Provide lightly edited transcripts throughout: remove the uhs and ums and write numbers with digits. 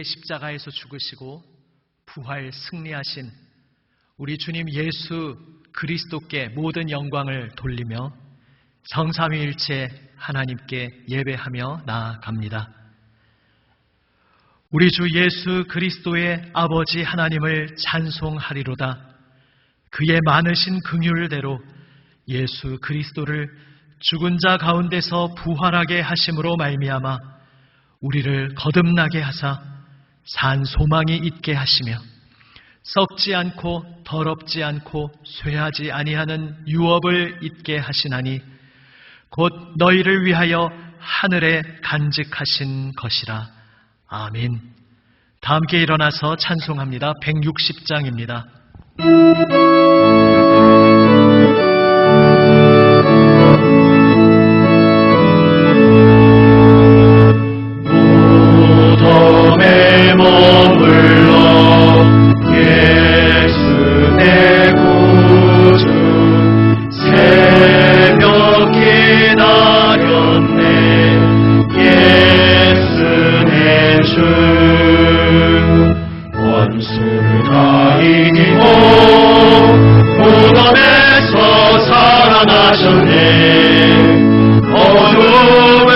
십자가에서 죽으시고 부활 승리하신 우리 주님 예수 그리스도께 모든 영광을 돌리며 성삼위일체 하나님께 예배하며 나아갑니다. 우리 주 예수 그리스도의 아버지 하나님을 찬송하리로다. 그의 많으신 긍휼대로 예수 그리스도를 죽은 자 가운데서 부활하게 하심으로 말미암아 우리를 거듭나게 하사 산 소망이 있게 하시며 썩지 않고 더럽지 않고 쇠하지 아니하는 유업을 있게 하시나니 곧 너희를 위하여 하늘에 간직하신 것이라. 아멘. 다 함께 일어나서 찬송합니다. 160장입니다. 무덤에 머물러 예수 내 구주 새벽 기다렸네. 예수 내 주 원수를 다 이기고 무덤에서 살아나셨네. 어둠을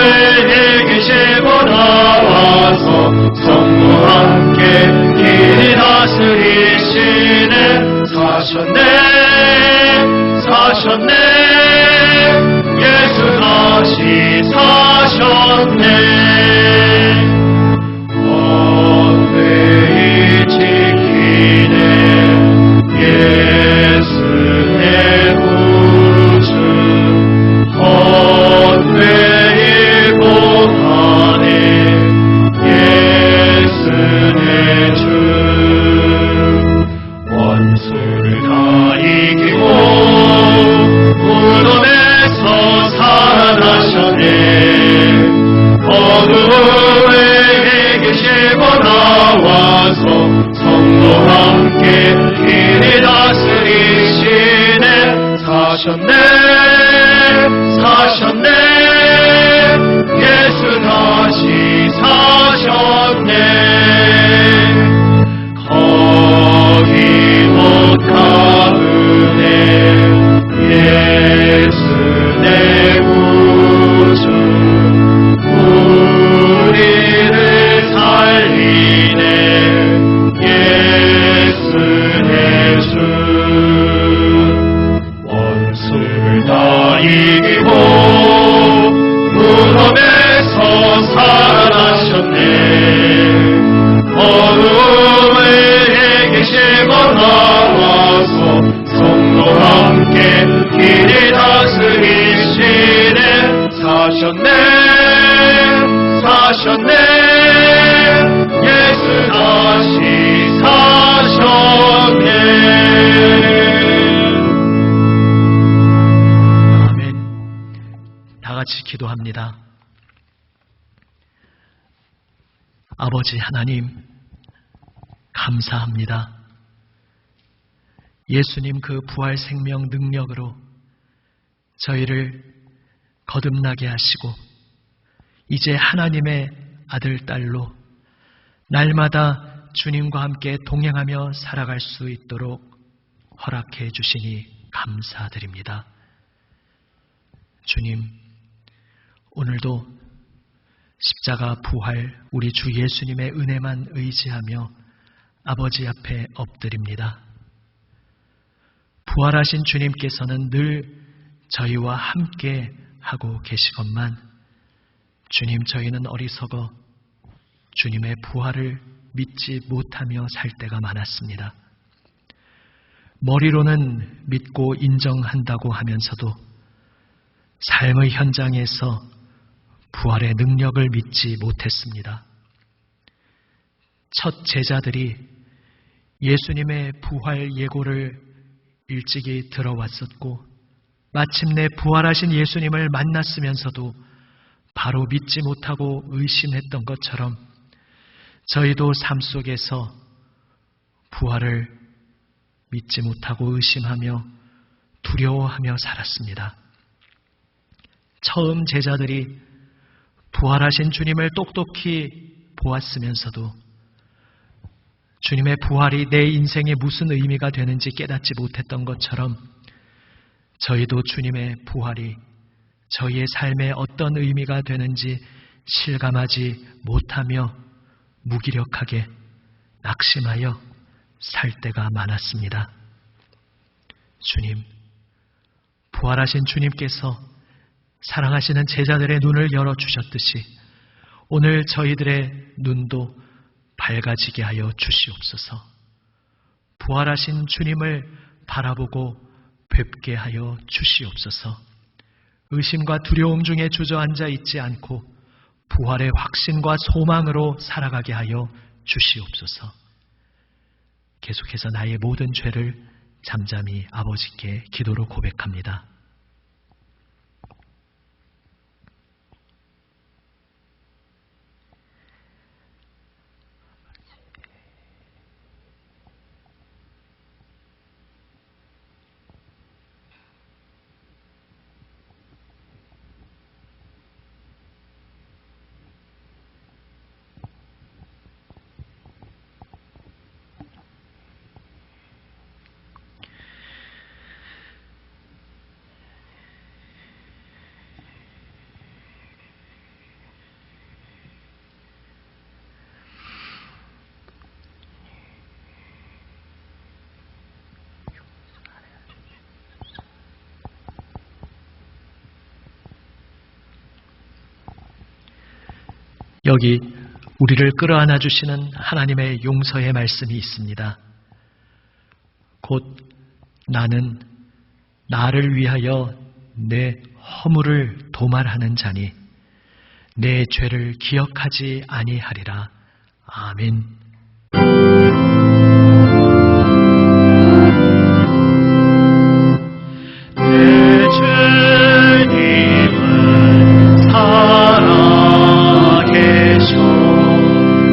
이기시고 나와서 성도와 함께 길이 다스리시네. 사셨네 예수 다시 사셨네. 언웨이 지키네. 예수 내 구주 언웨이 고하네. 예수 내 주 원수를 다 이기고 무덤에서 살아나셨네. 어둠을 이기시고 나와서 성도와 함께 길이 다스리시네. 사셨네 예수 다시 사셨네. 거기 못 가으네. 예수 내 구주 우리를 살리네. 예수 내 주 원수를 다 이기고 무덤에서 살아나셨네. 어둠을 이기시고 나와서 성도와 함께 길이 다스리시네. 사셨네 예수 다시 사셨네. 아멘. 다 같이 기도합니다. 아버지 하나님, 감사합니다. 예수님 그 부활 생명 능력으로 저희를 거듭나게 하시고 이제 하나님의 아들, 딸로 날마다 주님과 함께 동행하며 살아갈 수 있도록 허락해 주시니 감사드립니다. 주님, 오늘도 십자가 부활 우리 주 예수님의 은혜만 의지하며 아버지 앞에 엎드립니다. 부활하신 주님께서는 늘 저희와 함께 하고 계시건만 주님, 저희는 어리석어 주님의 부활을 믿지 못하며 살 때가 많았습니다. 머리로는 믿고 인정한다고 하면서도 삶의 현장에서 부활의 능력을 믿지 못했습니다. 첫 제자들이 예수님의 부활 예고를 일찍이 들어왔었고 마침내 부활하신 예수님을 만났으면서도 바로 믿지 못하고 의심했던 것처럼 저희도 삶 속에서 부활을 믿지 못하고 의심하며 두려워하며 살았습니다. 처음 제자들이 부활하신 주님을 똑똑히 보았으면서도 주님의 부활이 내 인생에 무슨 의미가 되는지 깨닫지 못했던 것처럼 저희도 주님의 부활이 저희의 삶에 어떤 의미가 되는지 실감하지 못하며 무기력하게 낙심하여 살 때가 많았습니다. 주님, 부활하신 주님께서 사랑하시는 제자들의 눈을 열어주셨듯이 오늘 저희들의 눈도 밝아지게 하여 주시옵소서. 부활하신 주님을 바라보고 뵙게 하여 주시옵소서. 의심과 두려움 중에 주저앉아 있지 않고 부활의 확신과 소망으로 살아가게 하여 주시옵소서. 계속해서 나의 모든 죄를 잠잠히 아버지께 기도로 고백합니다. 여기 우리를 끌어안아 주시는 하나님의 용서의 말씀이 있습니다. 곧 나는 나를 위하여 내 허물을 도말하는 자니 내 죄를 기억하지 아니하리라. 아멘. 내 주님은 살아계셔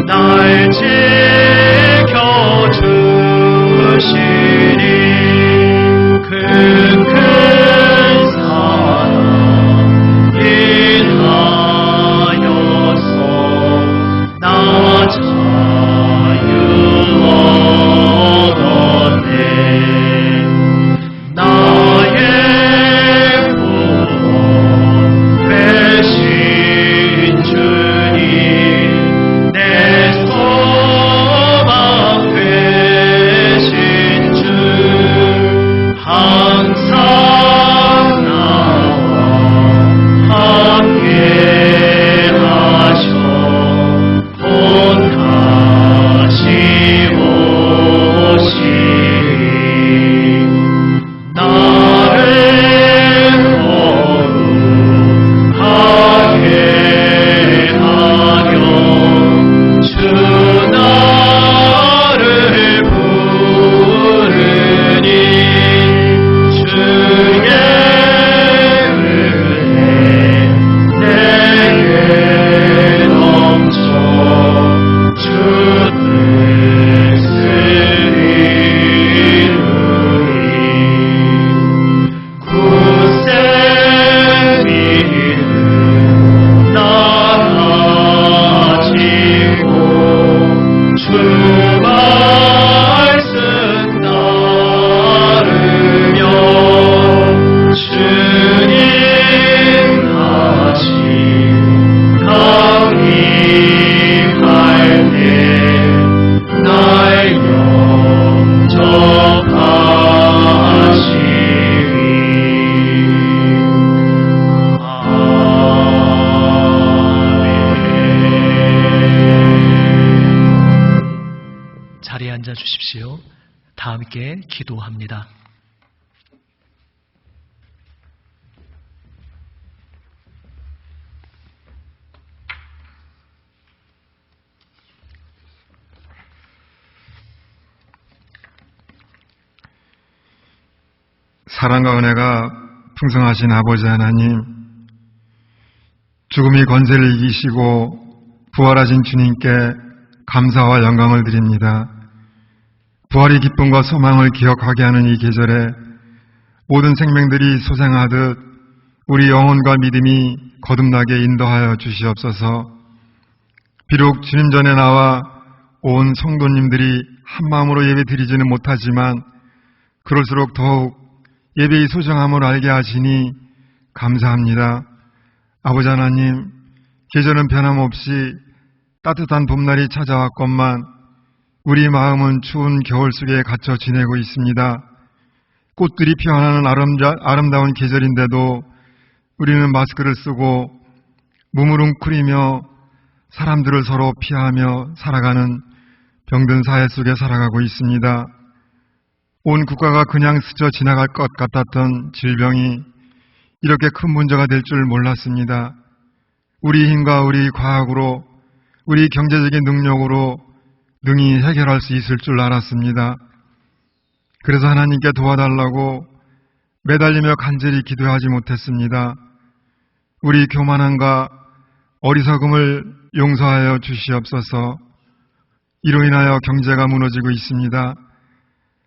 날 지켜주시니 큰 사랑 인하여서 나 자유 얻었네. 나의 구원 되신 주님 내 소망 되신 주 항상 나와 함께 하셔 곧 다시 오시리. 나를 거룩하게 하려 주 나를 부르니 주의 은혜 내게 넘쳐 주 뜻을 이루리. 굳세 믿음 나가지고 주 말씀 따르며 주님 다시 강림할 때 날 영접하시리. 아멘. 자리에 앉아 주십시오. 다 함께 기도합니다. 사랑과 은혜가 풍성하신 아버지 하나님, 죽음이 권세를 이기시고 부활하신 주님께 감사와 영광을 드립니다. 부활의 기쁨과 소망을 기억하게 하는 이 계절에 모든 생명들이 소생하듯 우리 영혼과 믿음이 거듭나게 인도하여 주시옵소서. 비록 주님 전에 나와 온 성도님들이 한마음으로 예배 드리지는 못하지만 그럴수록 더욱 예배의 소중함을 알게 하시니 감사합니다. 아버지 하나님, 계절은 변함없이 따뜻한 봄날이 찾아왔건만 우리 마음은 추운 겨울 속에 갇혀 지내고 있습니다. 꽃들이 피어나는 아름다운 계절인데도 우리는 마스크를 쓰고 무무릉거리며 사람들을 서로 피하며 살아가는 병든 사회 속에 살아가고 있습니다. 온 국가가 그냥 스쳐 지나갈 것 같았던 질병이 이렇게 큰 문제가 될 줄 몰랐습니다. 우리 힘과 우리 과학으로, 우리 경제적인 능력으로 능히 해결할 수 있을 줄 알았습니다. 그래서 하나님께 도와달라고 매달리며 간절히 기도하지 못했습니다. 우리 교만함과 어리석음을 용서하여 주시옵소서. 이로 인하여 경제가 무너지고 있습니다.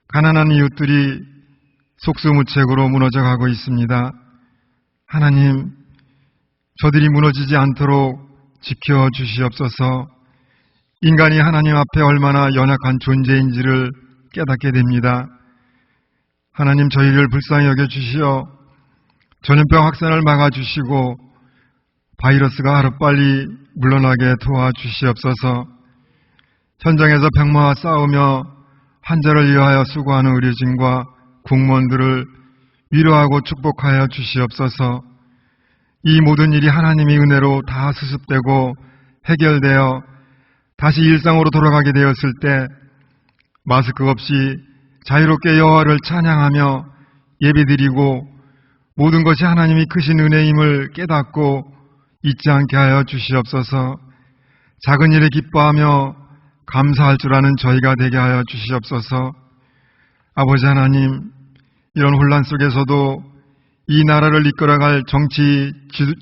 가난한 이웃들이 속수무책으로 무너져 가고 있습니다. 하나님, 저들이 무너지지 않도록 지켜 주시옵소서. 인간이 하나님 앞에 얼마나 연약한 존재인지를 깨닫게 됩니다. 하나님, 저희를 불쌍히 여겨주시어 전염병 확산을 막아주시고 바이러스가 하루빨리 물러나게 도와주시옵소서. 현장에서 병마와 싸우며 환자를 위하여 수고하는 의료진과 공무원들을 위로하고 축복하여 주시옵소서. 이 모든 일이 하나님의 은혜로 다 수습되고 해결되어 다시 일상으로 돌아가게 되었을 때 마스크 없이 자유롭게 여호와를 찬양하며 예배드리고 모든 것이 하나님이 크신 은혜임을 깨닫고 잊지 않게 하여 주시옵소서. 작은 일에 기뻐하며 감사할 줄 아는 저희가 되게 하여 주시옵소서. 아버지 하나님, 이런 혼란 속에서도 이 나라를 이끌어갈 정치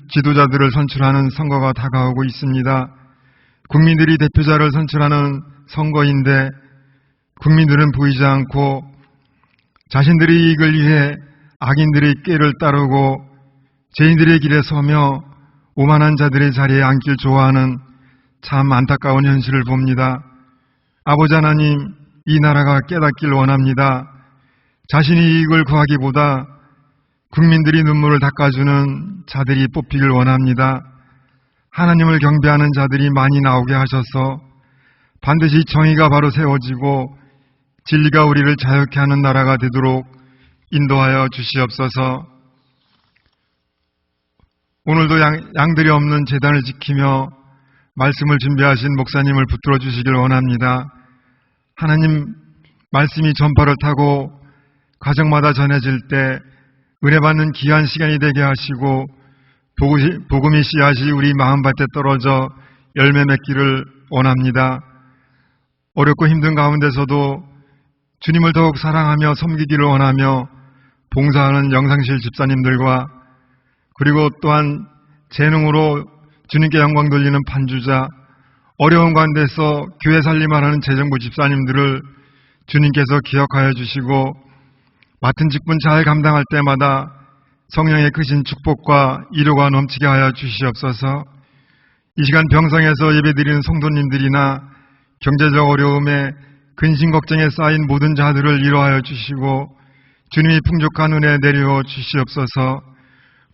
지도자들을 선출하는 선거가 다가오고 있습니다. 국민들이 대표자를 선출하는 선거인데 국민들은 보이지 않고 자신들의 이익을 위해 악인들의 꾀를 따르고 죄인들의 길에 서며 오만한 자들의 자리에 앉길 좋아하는 참 안타까운 현실을 봅니다. 아버지 하나님, 이 나라가 깨닫길 원합니다. 자신의 이익을 구하기보다 국민들이 눈물을 닦아주는 자들이 뽑히길 원합니다. 하나님을 경배하는 자들이 많이 나오게 하셔서 반드시 정의가 바로 세워지고 진리가 우리를 자유케 하는 나라가 되도록 인도하여 주시옵소서. 오늘도 양들이 없는 제단을 지키며 말씀을 준비하신 목사님을 붙들어 주시길 원합니다. 하나님, 말씀이 전파를 타고 가정마다 전해질 때 은혜 받는 귀한 시간이 되게 하시고 복음의 씨앗이 우리 마음밭에 떨어져 열매 맺기를 원합니다. 어렵고 힘든 가운데서도 주님을 더욱 사랑하며 섬기기를 원하며 봉사하는 영상실 집사님들과 그리고 또한 재능으로 주님께 영광 돌리는 반주자, 어려운 가운데서 교회 살림하는 재정부 집사님들을 주님께서 기억하여 주시고 맡은 직분 잘 감당할 때마다 성령의 크신 축복과 위로가 넘치게 하여 주시옵소서. 이 시간 병성에서 예배드리는 성도님들이나 경제적 어려움에 근심 걱정에 쌓인 모든 자들을 위로하여 주시고 주님이 풍족한 은혜 내려 주시옵소서.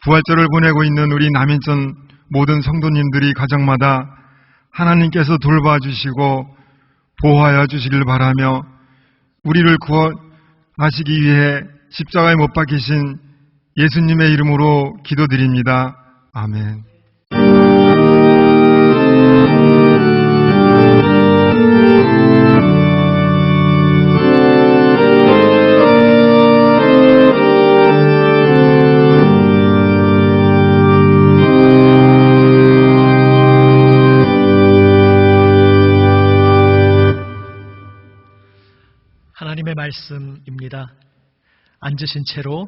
부활절을 보내고 있는 우리 남인천 모든 성도님들이 가정마다 하나님께서 돌봐주시고 보호하여 주시길 바라며 우리를 구원하시기 위해 십자가에 못 박히신 예수님의 이름으로 기도드립니다. 아멘. 하나님의 말씀입니다. 앉으신 채로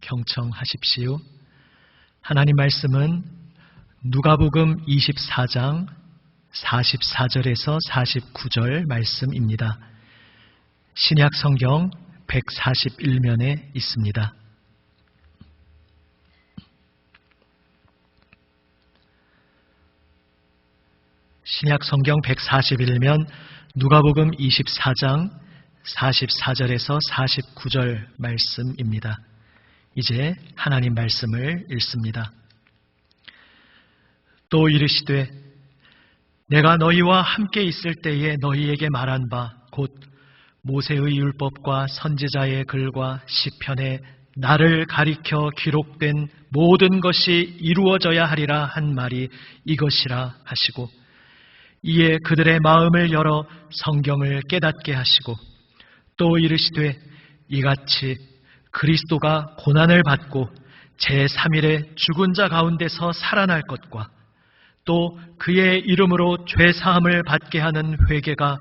경청하십시오. 하나님 말씀은 누가복음 24장 44절에서 49절 말씀입니다. 신약 성경 141면에 있습니다. 신약 성경 141면 누가복음 24장 44절에서 49절 말씀입니다. 이제 하나님 말씀을 읽습니다. 또 이르시되 내가 너희와 함께 있을 때에 너희에게 말한 바 곧 모세의 율법과 선지자의 글과 시편에 나를 가리켜 기록된 모든 것이 이루어져야 하리라 한 말이 이것이라 하시고 이에 그들의 마음을 열어 성경을 깨닫게 하시고 또 이르시되 이같이 그리스도가 고난을 받고 제3일에 죽은 자 가운데서 살아날 것과 또 그의 이름으로 죄사함을 받게 하는 회개가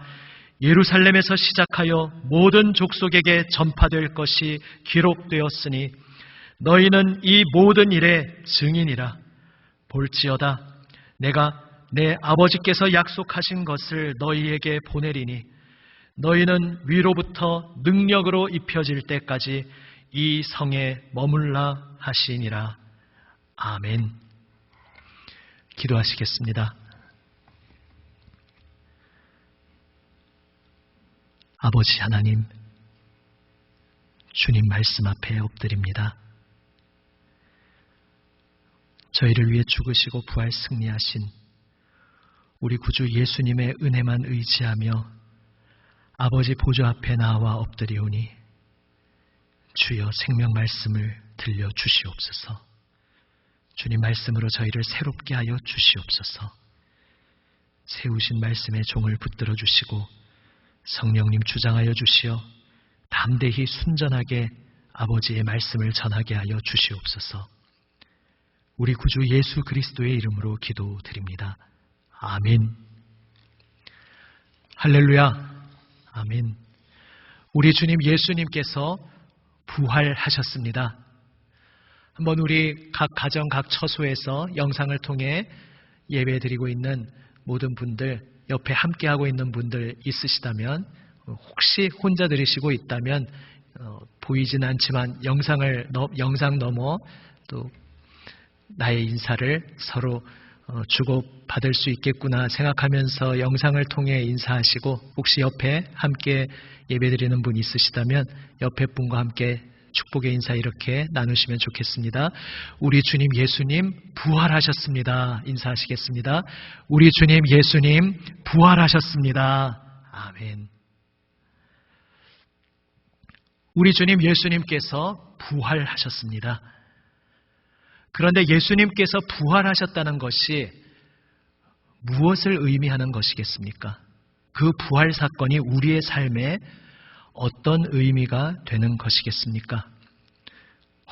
예루살렘에서 시작하여 모든 족속에게 전파될 것이 기록되었으니 너희는 이 모든 일의 증인이라. 볼지어다 내가 내 아버지께서 약속하신 것을 너희에게 보내리니 너희는 위로부터 능력으로 입혀질 때까지 이 성에 머물라 하시니라. 아멘. 기도하시겠습니다. 아버지 하나님, 주님 말씀 앞에 엎드립니다. 저희를 위해 죽으시고 부활 승리하신 우리 구주 예수님의 은혜만 의지하며 아버지 보좌 앞에 나와 엎드리오니 주여 생명 말씀을 들려주시옵소서. 주님 말씀으로 저희를 새롭게 하여 주시옵소서. 세우신 말씀에 종을 붙들어 주시고 성령님 주장하여 주시어 담대히 순전하게 아버지의 말씀을 전하게 하여 주시옵소서. 우리 구주 예수 그리스도의 이름으로 기도드립니다. 아멘. 할렐루야. 아멘. 우리 주님 예수님께서 부활하셨습니다. 한번 우리 각 가정 각 처소에서 영상을 통해 예배드리고 있는 모든 분들, 옆에 함께하고 있는 분들 있으시다면 혹시 혼자 들으시고 있다면 보이진 않지만 영상 넘어 또 나의 인사를 서로 주고받을 수 있겠구나 생각하면서 영상을 통해 인사하시고 혹시 옆에 함께 예배드리는 분 있으시다면 옆에 분과 함께 축복의 인사 이렇게 나누시면 좋겠습니다. 우리 주님 예수님 부활하셨습니다. 인사하시겠습니다. 우리 주님 예수님 부활하셨습니다. 아멘. 우리 주님 예수님께서 부활하셨습니다. 그런데 예수님께서 부활하셨다는 것이 무엇을 의미하는 것이겠습니까? 그 부활 사건이 우리의 삶에 어떤 의미가 되는 것이겠습니까?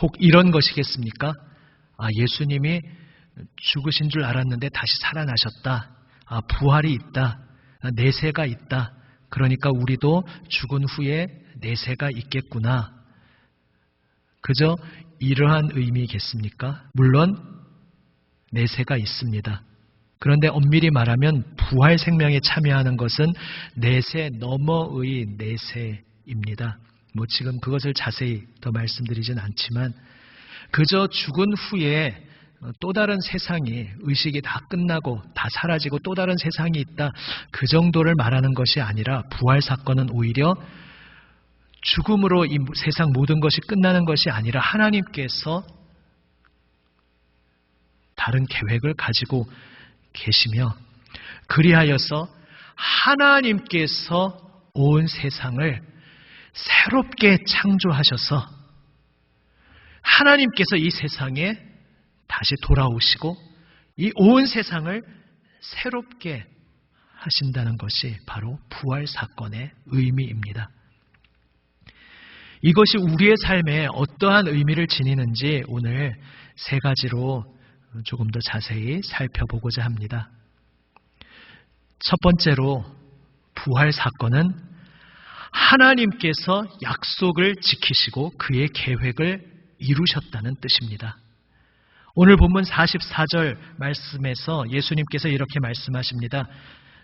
혹 이런 것이겠습니까? 예수님이 죽으신 줄 알았는데 다시 살아나셨다. 부활이 있다. 내세가 있다. 그러니까 우리도 죽은 후에 내세가 있겠구나. 그저 이러한 의미겠습니까? 물론 내세가 있습니다. 그런데 엄밀히 말하면 부활 생명에 참여하는 것은 내세 너머의 내세입니다. 지금 그것을 자세히 더 말씀드리진 않지만 그저 죽은 후에 또 다른 세상이 의식이 다 끝나고 다 사라지고 또 다른 세상이 있다. 그 정도를 말하는 것이 아니라 부활 사건은 오히려 죽음으로 이 세상 모든 것이 끝나는 것이 아니라 하나님께서 다른 계획을 가지고 계시며 그리하여서 하나님께서 온 세상을 새롭게 창조하셔서 하나님께서 이 세상에 다시 돌아오시고 이 온 세상을 새롭게 하신다는 것이 바로 부활 사건의 의미입니다. 이것이 우리의 삶에 어떠한 의미를 지니는지 오늘 세 가지로 조금 더 자세히 살펴보고자 합니다. 첫 번째로 부활 사건은 하나님께서 약속을 지키시고 그의 계획을 이루셨다는 뜻입니다. 오늘 본문 44절 말씀에서 예수님께서 이렇게 말씀하십니다.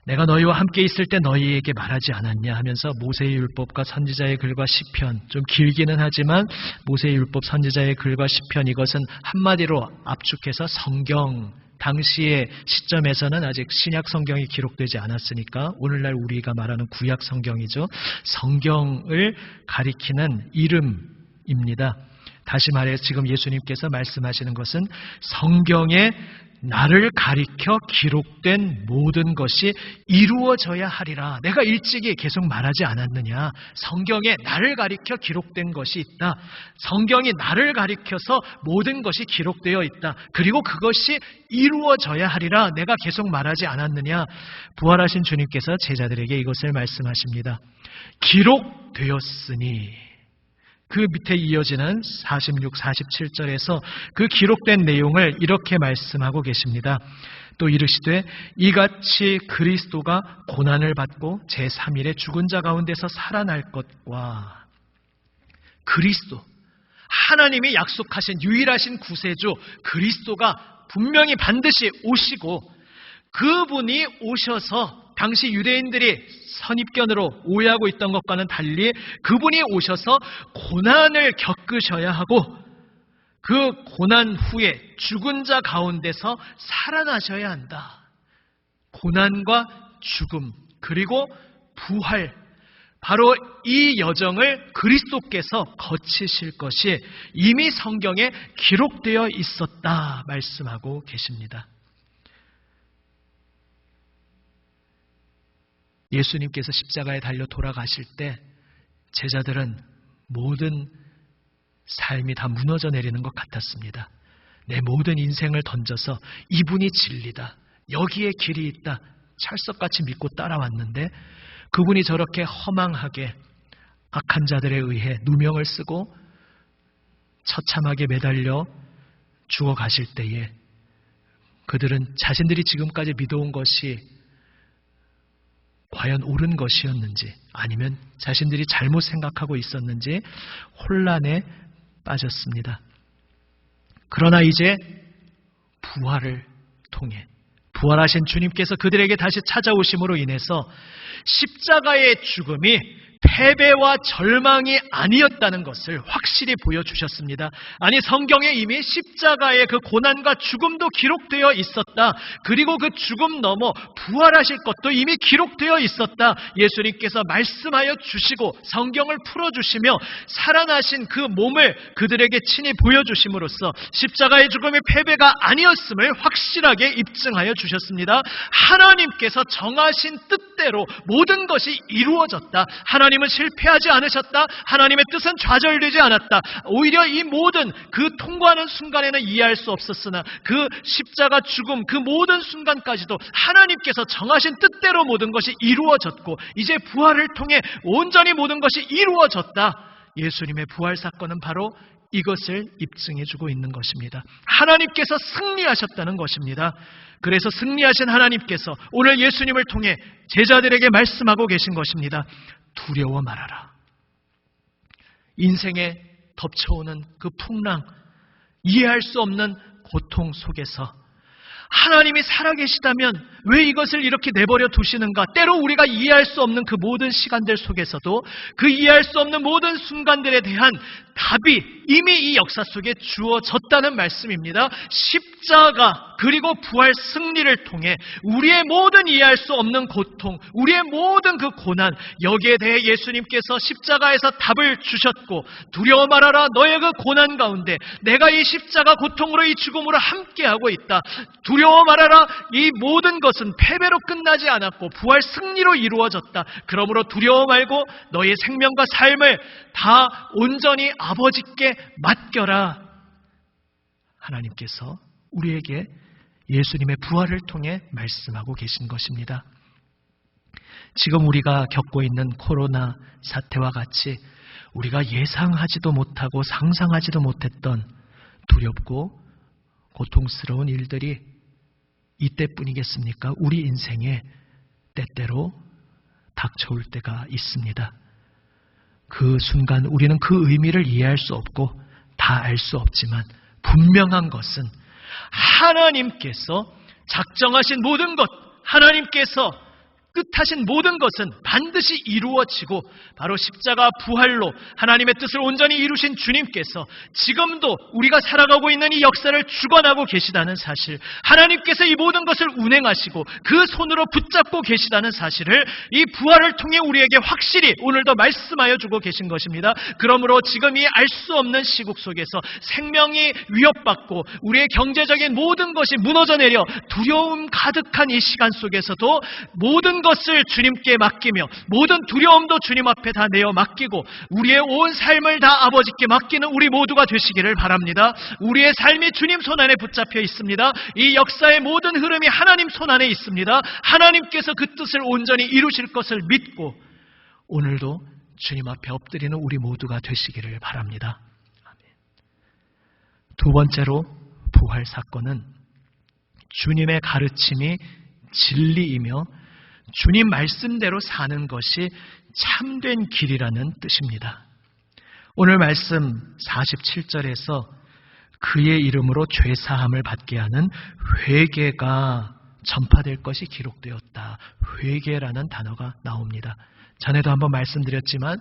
내가 너희와 함께 있을 때 너희에게 말하지 않았냐 하면서 모세의 율법과 선지자의 글과 시편, 좀 길기는 하지만 모세의 율법, 선지자의 글과 시편, 이것은 한마디로 압축해서 성경 당시의 시점에서는 아직 신약 성경이 기록되지 않았으니까 오늘날 우리가 말하는 구약 성경이죠. 성경을 가리키는 이름입니다. 다시 말해 지금 예수님께서 말씀하시는 것은 성경에 나를 가리켜 기록된 모든 것이 이루어져야 하리라. 내가 일찍이 계속 말하지 않았느냐. 성경에 나를 가리켜 기록된 것이 있다. 성경이 나를 가리켜서 모든 것이 기록되어 있다. 그리고 그것이 이루어져야 하리라. 내가 계속 말하지 않았느냐. 부활하신 주님께서 제자들에게 이것을 말씀하십니다. 기록되었으니. 그 밑에 이어지는 46, 47절에서 그 기록된 내용을 이렇게 말씀하고 계십니다. 또 이르시되 이같이 그리스도가 고난을 받고 제3일에 죽은 자 가운데서 살아날 것과 그리스도, 하나님이 약속하신 유일하신 구세주 그리스도가 분명히 반드시 오시고 그분이 오셔서 당시 유대인들이 선입견으로 오해하고 있던 것과는 달리 그분이 오셔서 고난을 겪으셔야 하고 그 고난 후에 죽은 자 가운데서 살아나셔야 한다. 고난과 죽음 그리고 부활, 바로 이 여정을 그리스도께서 거치실 것이 이미 성경에 기록되어 있었다 말씀하고 계십니다. 예수님께서 십자가에 달려 돌아가실 때 제자들은 모든 삶이 다 무너져 내리는 것 같았습니다. 내 모든 인생을 던져서 이분이 진리다. 여기에 길이 있다. 찰석같이 믿고 따라왔는데 그분이 저렇게 허망하게 악한 자들에 의해 누명을 쓰고 처참하게 매달려 죽어가실 때에 그들은 자신들이 지금까지 믿어온 것이 과연 옳은 것이었는지 아니면 자신들이 잘못 생각하고 있었는지 혼란에 빠졌습니다. 그러나 이제 부활을 통해 부활하신 주님께서 그들에게 다시 찾아오심으로 인해서 십자가의 죽음이 패배와 절망이 아니었다는 것을 확실히 보여주셨습니다. 아니 성경에 이미 십자가의 그 고난과 죽음도 기록되어 있었다. 그리고 그 죽음 넘어 부활하실 것도 이미 기록되어 있었다. 예수님께서 말씀하여 주시고 성경을 풀어주시며 살아나신 그 몸을 그들에게 친히 보여주심으로써 십자가의 죽음이 패배가 아니었음을 확실하게 입증하여 주셨습니다. 하나님께서 정하신 뜻대로 모든 것이 이루어졌다. 하나님은 실패하지 않으셨다. 하나님의 뜻은 좌절되지 않았다. 오히려 이 모든 그 통과하는 순간에는 이해할 수 없었으나 그 십자가 죽음 그 모든 순간까지도 하나님께서 정하신 뜻대로 모든 것이 이루어졌고 이제 부활을 통해 온전히 모든 것이 이루어졌다. 예수님의 부활 사건은 바로 이것을 입증해주고 있는 것입니다. 하나님께서 승리하셨다는 것입니다. 그래서 승리하신 하나님께서 오늘 예수님을 통해 제자들에게 말씀하고 계신 것입니다. 두려워 말아라. 인생에 덮쳐오는 그 풍랑, 이해할 수 없는 고통 속에서 하나님이 살아계시다면 왜 이것을 이렇게 내버려 두시는가? 때로 우리가 이해할 수 없는 그 모든 시간들 속에서도 그 이해할 수 없는 모든 순간들에 대한 답이 이미 이 역사 속에 주어졌다는 말씀입니다. 십자가 그리고 부활 승리를 통해 우리의 모든 이해할 수 없는 고통, 우리의 모든 그 고난, 여기에 대해 예수님께서 십자가에서 답을 주셨고 두려워 말아라. 너의 그 고난 가운데 내가 이 십자가 고통으로 이 죽음으로 함께하고 있다. 두려워 말아라. 이 모든 것은 패배로 끝나지 않았고 부활 승리로 이루어졌다. 그러므로 두려워 말고 너의 생명과 삶을 다 온전히 아버지께 맡겨라. 하나님께서 우리에게 예수님의 부활을 통해 말씀하고 계신 것입니다. 지금 우리가 겪고 있는 코로나 사태와 같이 우리가 예상하지도 못하고 상상하지도 못했던 두렵고 고통스러운 일들이 이때뿐이겠습니까? 우리 인생에 때때로 닥쳐올 때가 있습니다. 그 순간 우리는 그 의미를 이해할 수 없고 다 알 수 없지만 분명한 것은 하나님께서 작정하신 모든 것, 하나님께서 뜻하신 모든 것은 반드시 이루어지고 바로 십자가 부활로 하나님의 뜻을 온전히 이루신 주님께서 지금도 우리가 살아가고 있는 이 역사를 주관하고 계시다는 사실, 하나님께서 이 모든 것을 운행하시고 그 손으로 붙잡고 계시다는 사실을 이 부활을 통해 우리에게 확실히 오늘도 말씀하여 주고 계신 것입니다. 그러므로 지금 이 알 수 없는 시국 속에서 생명이 위협받고 우리의 경제적인 모든 것이 무너져 내려 두려움 가득한 이 시간 속에서도 모든 것을 주님께 맡기며 모든 두려움도 주님 앞에 다 내어 맡기고 우리의 온 삶을 다 아버지께 맡기는 우리 모두가 되시기를 바랍니다. 우리의 삶이 주님 손안에 붙잡혀 있습니다. 이 역사의 모든 흐름이 하나님 손안에 있습니다. 하나님께서 그 뜻을 온전히 이루실 것을 믿고 오늘도 주님 앞에 엎드리는 우리 모두가 되시기를 바랍니다. 아멘. 두 번째로 부활 사건은 주님의 가르침이 진리이며 주님 말씀대로 사는 것이 참된 길이라는 뜻입니다. 오늘 말씀 47절에서 그의 이름으로 죄사함을 받게 하는 회개가 전파될 것이 기록되었다. 회개라는 단어가 나옵니다. 전에도 한번 말씀드렸지만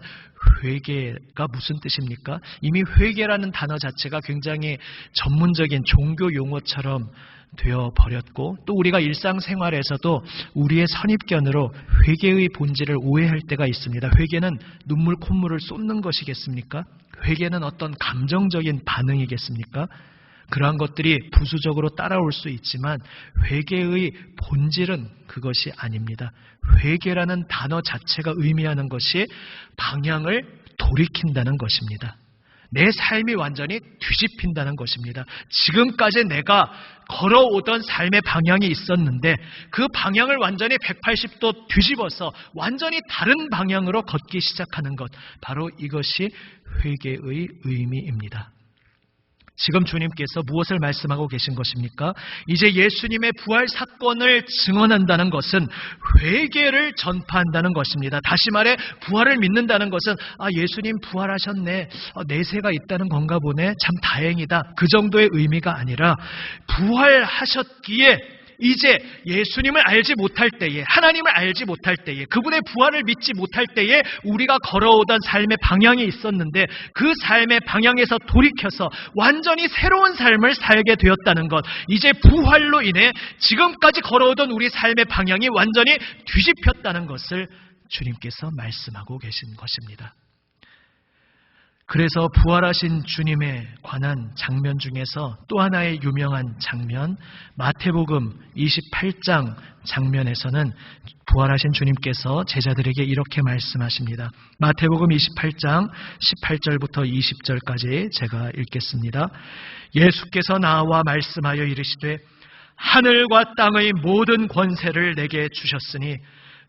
회개가 무슨 뜻입니까? 이미 회개라는 단어 자체가 굉장히 전문적인 종교 용어처럼 되어버렸고 또 우리가 일상생활에서도 우리의 선입견으로 회개의 본질을 오해할 때가 있습니다. 회개는 눈물 콧물을 쏟는 것이겠습니까? 회개는 어떤 감정적인 반응이겠습니까? 그러한 것들이 부수적으로 따라올 수 있지만 회개의 본질은 그것이 아닙니다. 회개라는 단어 자체가 의미하는 것이 방향을 돌이킨다는 것입니다. 내 삶이 완전히 뒤집힌다는 것입니다. 지금까지 내가 걸어오던 삶의 방향이 있었는데 그 방향을 완전히 180도 뒤집어서 완전히 다른 방향으로 걷기 시작하는 것, 바로 이것이 회개의 의미입니다. 지금 주님께서 무엇을 말씀하고 계신 것입니까? 이제 예수님의 부활 사건을 증언한다는 것은 회개를 전파한다는 것입니다. 다시 말해 부활을 믿는다는 것은 예수님 부활하셨네, 내세가 있다는 건가 보네, 참 다행이다, 그 정도의 의미가 아니라 부활하셨기에 이제 예수님을 알지 못할 때에, 하나님을 알지 못할 때에, 그분의 부활을 믿지 못할 때에 우리가 걸어오던 삶의 방향이 있었는데 그 삶의 방향에서 돌이켜서 완전히 새로운 삶을 살게 되었다는 것, 이제 부활로 인해 지금까지 걸어오던 우리 삶의 방향이 완전히 뒤집혔다는 것을 주님께서 말씀하고 계신 것입니다. 그래서 부활하신 주님에 관한 장면 중에서 또 하나의 유명한 장면, 마태복음 28장 장면에서는 부활하신 주님께서 제자들에게 이렇게 말씀하십니다. 마태복음 28장 18절부터 20절까지 제가 읽겠습니다. 예수께서 나와 말씀하여 이르시되 하늘과 땅의 모든 권세를 내게 주셨으니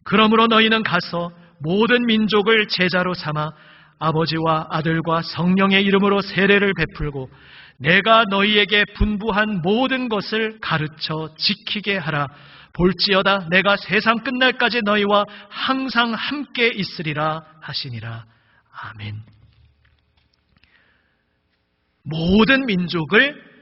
그러므로 너희는 가서 모든 민족을 제자로 삼아 아버지와 아들과 성령의 이름으로 세례를 베풀고 내가 너희에게 분부한 모든 것을 가르쳐 지키게 하라. 볼지어다 내가 세상 끝날까지 너희와 항상 함께 있으리라 하시니라. 아멘. 모든 민족을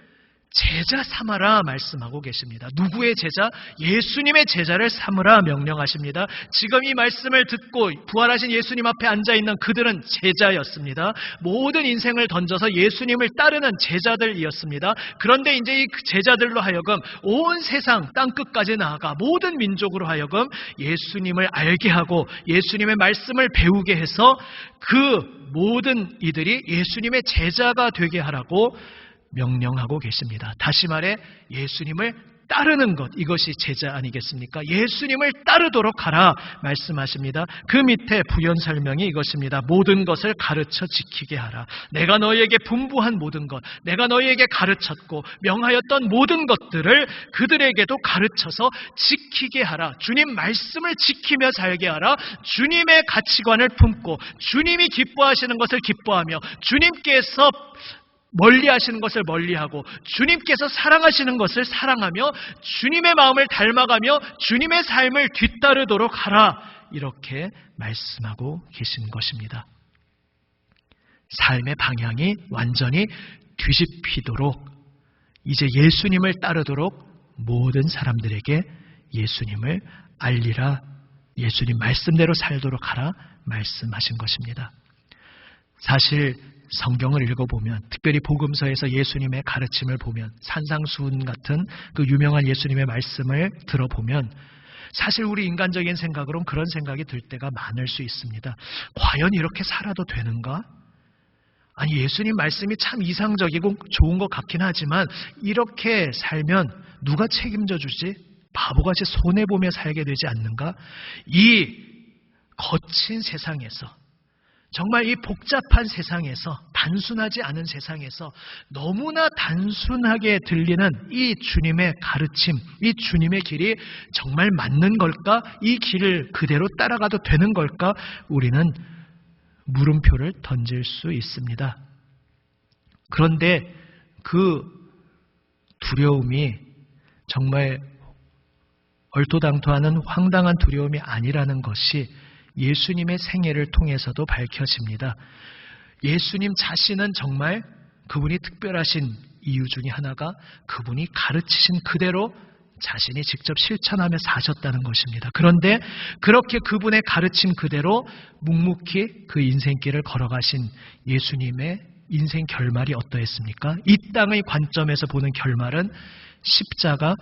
제자 삼아라 말씀하고 계십니다. 누구의 제자? 예수님의 제자를 삼으라 명령하십니다. 지금 이 말씀을 듣고 부활하신 예수님 앞에 앉아있는 그들은 제자였습니다. 모든 인생을 던져서 예수님을 따르는 제자들이었습니다. 그런데 이제 이 제자들로 하여금 온 세상 땅끝까지 나아가 모든 민족으로 하여금 예수님을 알게 하고 예수님의 말씀을 배우게 해서 그 모든 이들이 예수님의 제자가 되게 하라고 명령하고 계십니다. 다시 말해 예수님을 따르는 것, 이것이 제자 아니겠습니까? 예수님을 따르도록 하라 말씀하십니다. 그 밑에 부연 설명이 이것입니다. 모든 것을 가르쳐 지키게 하라. 내가 너희에게 분부한 모든 것, 내가 너희에게 가르쳤고 명하였던 모든 것들을 그들에게도 가르쳐서 지키게 하라. 주님 말씀을 지키며 살게 하라. 주님의 가치관을 품고 주님이 기뻐하시는 것을 기뻐하며 주님께서 멀리 하시는 것을 멀리하고 주님께서 사랑하시는 것을 사랑하며 주님의 마음을 닮아가며 주님의 삶을 뒤따르도록 하라. 이렇게 말씀하고 계신 것입니다. 삶의 방향이 완전히 뒤집히도록 이제 예수님을 따르도록 모든 사람들에게 예수님을 알리라 예수님 말씀대로 살도록 하라 말씀하신 것입니다. 사실 성경을 읽어보면, 특별히 복음서에서 예수님의 가르침을 보면, 산상수훈 같은 그 유명한 예수님의 말씀을 들어보면 사실 우리 인간적인 생각으로는 그런 생각이 들 때가 많을 수 있습니다. 과연 이렇게 살아도 되는가? 아니, 예수님 말씀이 참 이상적이고 좋은 것 같긴 하지만 이렇게 살면 누가 책임져 주지? 바보같이 손해보며 살게 되지 않는가? 이 거친 세상에서, 정말 이 복잡한 세상에서, 단순하지 않은 세상에서 너무나 단순하게 들리는 이 주님의 가르침, 이 주님의 길이 정말 맞는 걸까? 이 길을 그대로 따라가도 되는 걸까? 우리는 물음표를 던질 수 있습니다. 그런데 그 두려움이 정말 얼토당토하는 황당한 두려움이 아니라는 것이 예수님의 생애를 통해서도 밝혀집니다. 예수님 자신은 정말 그분이 특별하신 이유 중에 하나가 그분이 가르치신 그대로 자신이 직접 실천하며 사셨다는 것입니다. 그런데 그렇게 그분의 가르침 그대로 묵묵히 그 인생길을 걸어가신 예수님의 인생 결말이 어떠했습니까? 이 땅의 관점에서 보는 결말은 십자가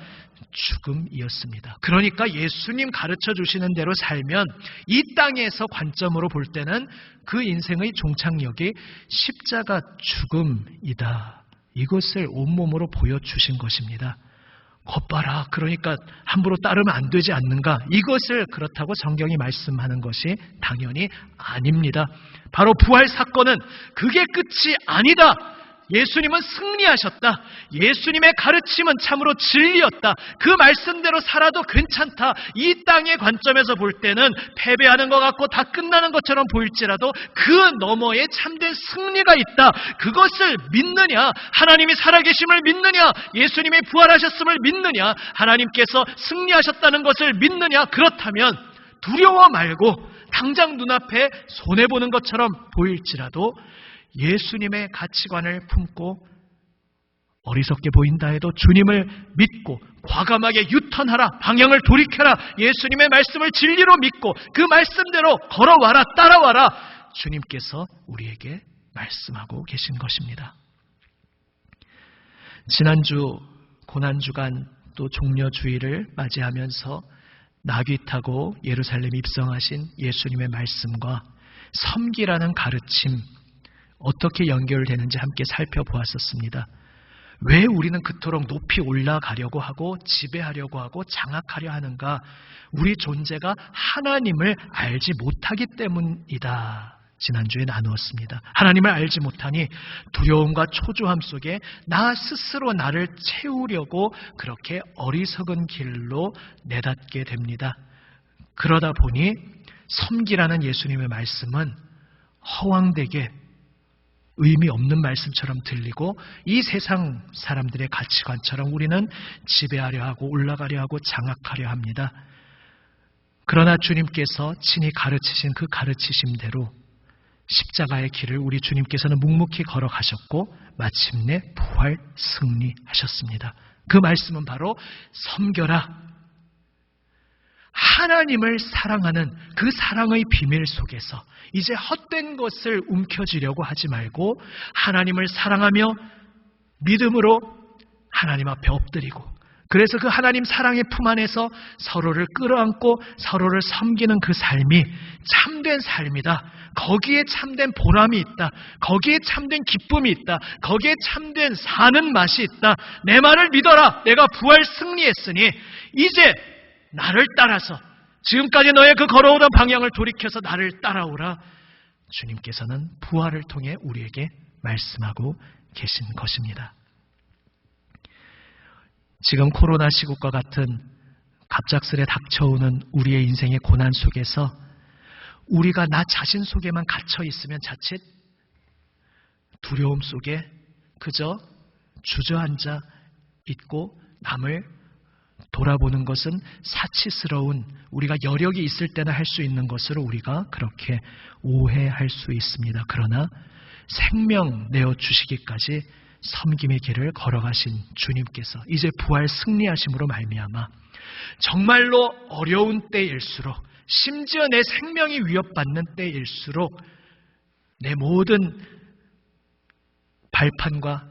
죽음이었습니다. 그러니까 예수님 가르쳐 주시는 대로 살면 이 땅에서 관점으로 볼 때는 그 인생의 종착역이 십자가 죽음이다. 이것을 온몸으로 보여주신 것입니다. 겉봐라. 그러니까 함부로 따르면 안 되지 않는가? 이것을 그렇다고 성경이 말씀하는 것이 당연히 아닙니다. 바로 부활 사건은 그게 끝이 아니다. 예수님은 승리하셨다. 예수님의 가르침은 참으로 진리였다. 그 말씀대로 살아도 괜찮다. 이 땅의 관점에서 볼 때는 패배하는 것 같고 다 끝나는 것처럼 보일지라도 그 너머에 참된 승리가 있다. 그것을 믿느냐? 하나님이 살아계심을 믿느냐? 예수님이 부활하셨음을 믿느냐? 하나님께서 승리하셨다는 것을 믿느냐? 그렇다면 두려워 말고 당장 눈앞에 손해보는 것처럼 보일지라도 예수님의 가치관을 품고 어리석게 보인다 해도 주님을 믿고 과감하게 유턴하라, 방향을 돌이켜라, 예수님의 말씀을 진리로 믿고 그 말씀대로 걸어와라, 따라와라, 주님께서 우리에게 말씀하고 계신 것입니다. 지난주 고난주간 또 종려주일을 맞이하면서 나귀 타고 예루살렘 입성하신 예수님의 말씀과 섬기라는 가르침 어떻게 연결되는지 함께 살펴보았었습니다. 왜 우리는 그토록 높이 올라가려고 하고 지배하려고 하고 장악하려 하는가? 우리 존재가 하나님을 알지 못하기 때문이다. 지난주에 나누었습니다. 하나님을 알지 못하니 두려움과 초조함 속에 나 스스로 나를 채우려고 그렇게 어리석은 길로 내닫게 됩니다. 그러다 보니 섬기라는 예수님의 말씀은 허황되게 의미 없는 말씀처럼 들리고 이 세상 사람들의 가치관처럼 우리는 지배하려 하고 올라가려 하고 장악하려 합니다. 그러나 주님께서 친히 가르치신 그 가르치심대로 십자가의 길을 우리 주님께서는 묵묵히 걸어가셨고 마침내 부활 승리하셨습니다. 그 말씀은 바로 섬겨라. 하나님을 사랑하는 그 사랑의 비밀 속에서 이제 헛된 것을 움켜쥐려고 하지 말고 하나님을 사랑하며 믿음으로 하나님 앞에 엎드리고, 그래서 그 하나님 사랑의 품 안에서 서로를 끌어안고 서로를 섬기는 그 삶이 참된 삶이다. 거기에 참된 보람이 있다. 거기에 참된 기쁨이 있다. 거기에 참된 사는 맛이 있다. 내 말을 믿어라. 내가 부활 승리했으니 이제 나를 따라서 지금까지 너의 그 걸어오던 방향을 돌이켜서 나를 따라오라. 주님께서는 부활을 통해 우리에게 말씀하고 계신 것입니다. 지금 코로나 시국과 같은 갑작스레 닥쳐오는 우리의 인생의 고난 속에서 우리가 나 자신 속에만 갇혀 있으면 자칫 두려움 속에 그저 주저앉아 있고 남을 돌아보는 것은 사치스러운, 우리가 여력이 있을 때나 할 수 있는 것으로 우리가 그렇게 오해할 수 있습니다. 그러나 생명 내어주시기까지 섬김의 길을 걸어가신 주님께서 이제 부활 승리하심으로 말미암아 정말로 어려운 때일수록 심지어 내 생명이 위협받는 때일수록 내 모든 발판과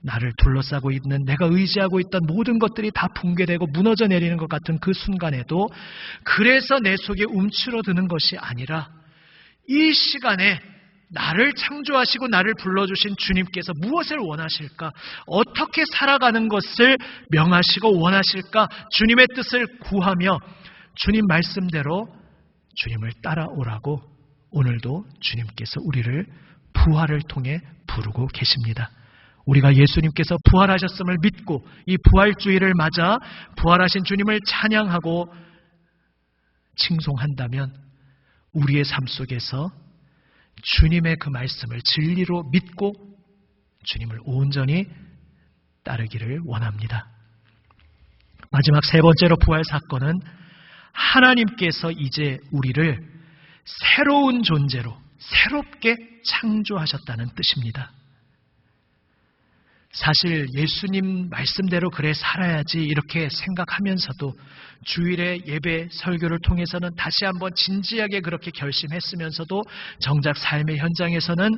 나를 둘러싸고 있는 내가 의지하고 있던 모든 것들이 다 붕괴되고 무너져 내리는 것 같은 그 순간에도 그래서 내 속에 움츠러드는 것이 아니라 이 시간에 나를 창조하시고 나를 불러주신 주님께서 무엇을 원하실까? 어떻게 살아가는 것을 명하시고 원하실까? 주님의 뜻을 구하며 주님 말씀대로 주님을 따라오라고 오늘도 주님께서 우리를 부활을 통해 부르고 계십니다. 우리가 예수님께서 부활하셨음을 믿고 이 부활주의를 맞아 부활하신 주님을 찬양하고 칭송한다면 우리의 삶 속에서 주님의 그 말씀을 진리로 믿고 주님을 온전히 따르기를 원합니다. 마지막 세 번째로 부활 사건은 하나님께서 이제 우리를 새로운 존재로 새롭게 창조하셨다는 뜻입니다. 사실 예수님 말씀대로 그래 살아야지 이렇게 생각하면서도 주일의 예배 설교를 통해서는 다시 한번 진지하게 그렇게 결심했으면서도 정작 삶의 현장에서는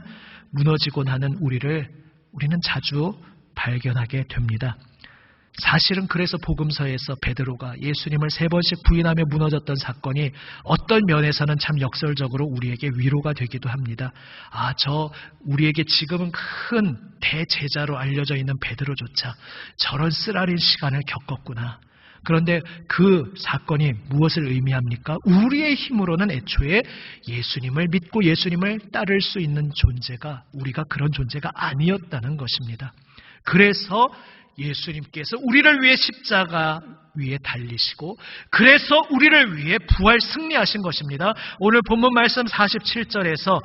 무너지고 나는 우리는 자주 발견하게 됩니다. 사실은 그래서 복음서에서 베드로가 예수님을 3번씩 부인하며 무너졌던 사건이 어떤 면에서는 참 역설적으로 우리에게 위로가 되기도 합니다. 우리에게 지금은 큰 대제자로 알려져 있는 베드로조차 저런 쓰라린 시간을 겪었구나. 그런데 그 사건이 무엇을 의미합니까? 우리의 힘으로는 애초에 예수님을 믿고 예수님을 따를 수 있는 존재가 우리가 그런 존재가 아니었다는 것입니다. 그래서 예수님께서 우리를 위해 십자가 위에 달리시고 그래서 우리를 위해 부활 승리하신 것입니다. 오늘 본문 말씀 47절에서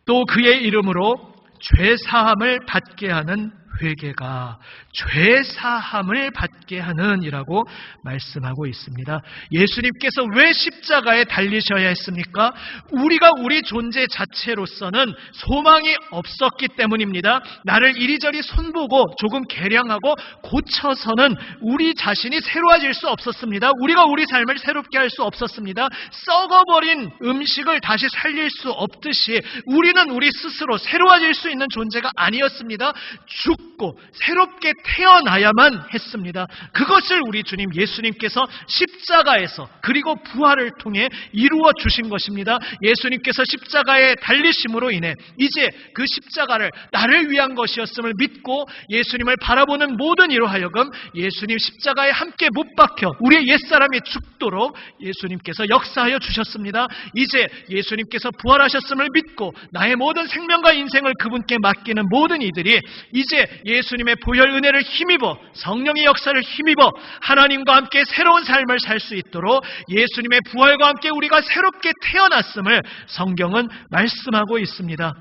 또 그의 이름으로 죄사함을 받게 하는 회개가 죄사함을 받게 하는 이라고 말씀하고 있습니다. 예수님께서 왜 십자가에 달리셔야 했습니까? 우리가 우리 존재 자체로서는 소망이 없었기 때문입니다. 나를 이리저리 손보고 조금 개량하고 고쳐서는 우리 자신이 새로워질 수 없었습니다. 우리가 우리 삶을 새롭게 할 수 없었습니다. 썩어버린 음식을 다시 살릴 수 없듯이 우리는 우리 스스로 새로워질 수 있는 존재가 아니었습니다. 죽고 새롭게 태어나야만 했습니다. 그것을 우리 주님 예수님께서 십자가에서 그리고 부활을 통해 이루어 주신 것입니다. 예수님께서 십자가에 달리심으로 인해 이제 그 십자가를 나를 위한 것이었음을 믿고 예수님을 바라보는 모든 이로 하여금 예수님 십자가에 함께 못 박혀 우리의 옛사람이 죽도록 예수님께서 역사하여 주셨습니다. 이제 예수님께서 부활하셨음을 믿고 나의 모든 생명과 인생을 그분께 맡기는 모든 이들이 이제 예수님의 보혈 은혜를 힘입어 성령의 역사를 힘입어 하나님과 함께 새로운 삶을 살 수 있도록 예수님의 부활과 함께 우리가 새롭게 태어났음을 성경은 말씀하고 있습니다.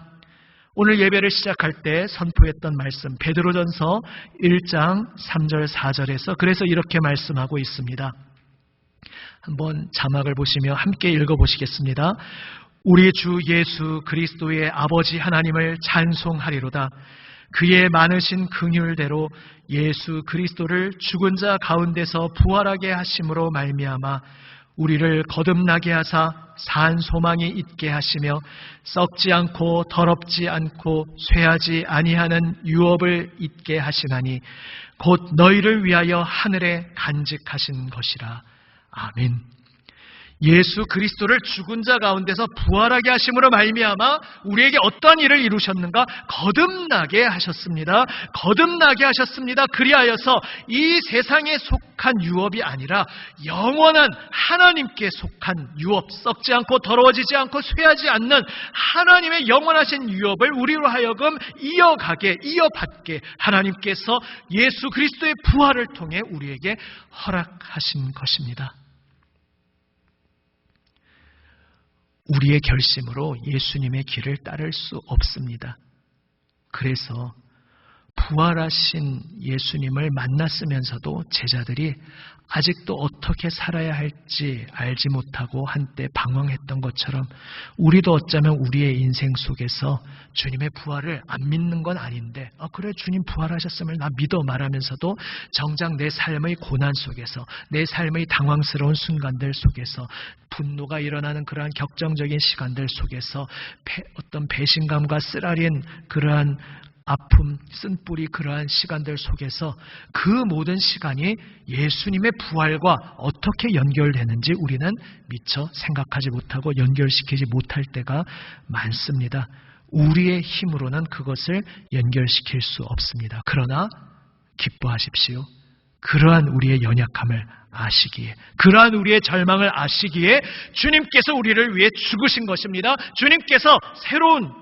오늘 예배를 시작할 때 선포했던 말씀 베드로전서 1장 3절 4절에서 그래서 이렇게 말씀하고 있습니다. 한번 자막을 보시며 함께 읽어보시겠습니다. 우리 주 예수 그리스도의 아버지 하나님을 찬송하리로다. 그의 많으신 긍휼대로 예수 그리스도를 죽은 자 가운데서 부활하게 하심으로 말미암아 우리를 거듭나게 하사 산 소망이 있게 하시며 썩지 않고 더럽지 않고 쇠하지 아니하는 유업을 있게 하시나니 곧 너희를 위하여 하늘에 간직하신 것이라. 아멘. 예수 그리스도를 죽은 자 가운데서 부활하게 하심으로 말미암아 우리에게 어떠한 일을 이루셨는가? 거듭나게 하셨습니다. 거듭나게 하셨습니다. 그리하여서 이 세상에 속한 유업이 아니라 영원한 하나님께 속한 유업, 썩지 않고 더러워지지 않고 쇠하지 않는 하나님의 영원하신 유업을 우리로 하여금 이어받게 하나님께서 예수 그리스도의 부활을 통해 우리에게 허락하신 것입니다. 우리의 결심으로 예수님의 길을 따를 수 없습니다. 그래서 부활하신 예수님을 만났으면서도 제자들이 아직도 어떻게 살아야 할지 알지 못하고 한때 방황했던 것처럼 우리도 어쩌면 우리의 인생 속에서 주님의 부활을 안 믿는 건 아닌데 그래 주님 부활하셨음을 나 믿어 말하면서도 정작 내 삶의 고난 속에서 내 삶의 당황스러운 순간들 속에서 분노가 일어나는 그러한 격정적인 시간들 속에서 어떤 배신감과 쓰라린 그러한 아픔, 쓴뿌리 그러한 시간들 속에서 그 모든 시간이 예수님의 부활과 어떻게 연결되는지 우리는 미처 생각하지 못하고 연결시키지 못할 때가 많습니다. 우리의 힘으로는 그것을 연결시킬 수 없습니다. 그러나 기뻐하십시오. 그러한 우리의 연약함을 아시기에, 그러한 우리의 절망을 아시기에 주님께서 우리를 위해 죽으신 것입니다. 주님께서 새로운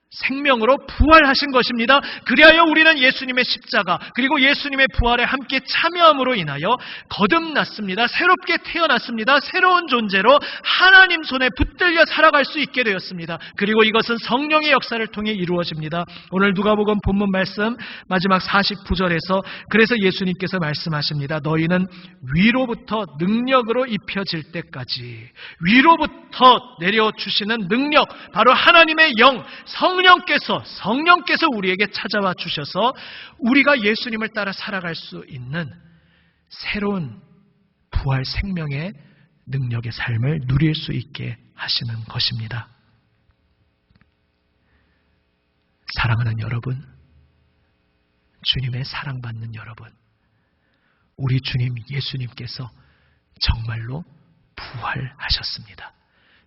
생명으로 부활하신 것입니다. 그리하여 우리는 예수님의 십자가 그리고 예수님의 부활에 함께 참여함으로 인하여 거듭났습니다. 새롭게 태어났습니다. 새로운 존재로 하나님 손에 붙들려 살아갈 수 있게 되었습니다. 그리고 이것은 성령의 역사를 통해 이루어집니다. 오늘 누가복음 본문 말씀 마지막 49절에서 그래서 예수님께서 말씀하십니다. 너희는 위로부터 능력으로 입혀질 때까지, 위로부터 내려주시는 능력, 바로 하나님의 영, 성령께서 우리에게 찾아와 주셔서 우리가 예수님을 따라 살아갈 수 있는 새로운 부활 생명의 능력의 삶을 누릴 수 있게 하시는 것입니다. 사랑하는 여러분, 주님의 사랑받는 여러분, 우리 주님 예수님께서 정말로 부활하셨습니다.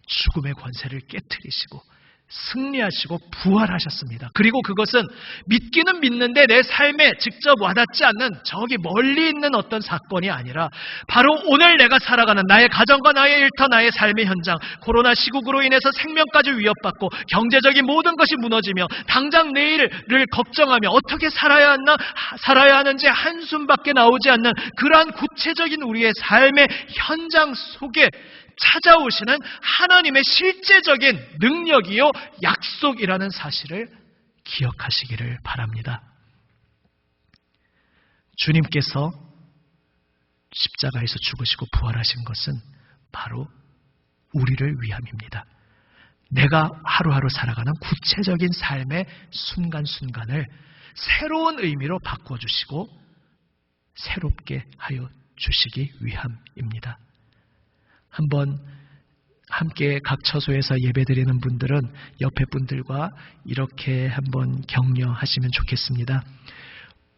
죽음의 권세를 깨트리시고 승리하시고 부활하셨습니다. 그리고 그것은 믿기는 믿는데 내 삶에 직접 와닿지 않는 저기 멀리 있는 어떤 사건이 아니라 바로 오늘 내가 살아가는 나의 가정과 나의 일터, 나의 삶의 현장, 코로나 시국으로 인해서 생명까지 위협받고 경제적인 모든 것이 무너지며 당장 내일을 걱정하며 어떻게 살아야 하는지 한숨밖에 나오지 않는 그러한 구체적인 우리의 삶의 현장 속에 찾아오시는 하나님의 실제적인 능력이요 약속이라는 사실을 기억하시기를 바랍니다. 주님께서 십자가에서 죽으시고 부활하신 것은 바로 우리를 위함입니다. 내가 하루하루 살아가는 구체적인 삶의 순간순간을 새로운 의미로 바꿔주시고 새롭게 하여 주시기 위함입니다. 한번 함께 각 처소에서 예배드리는 분들은 옆에 분들과 이렇게 한번 격려하시면 좋겠습니다.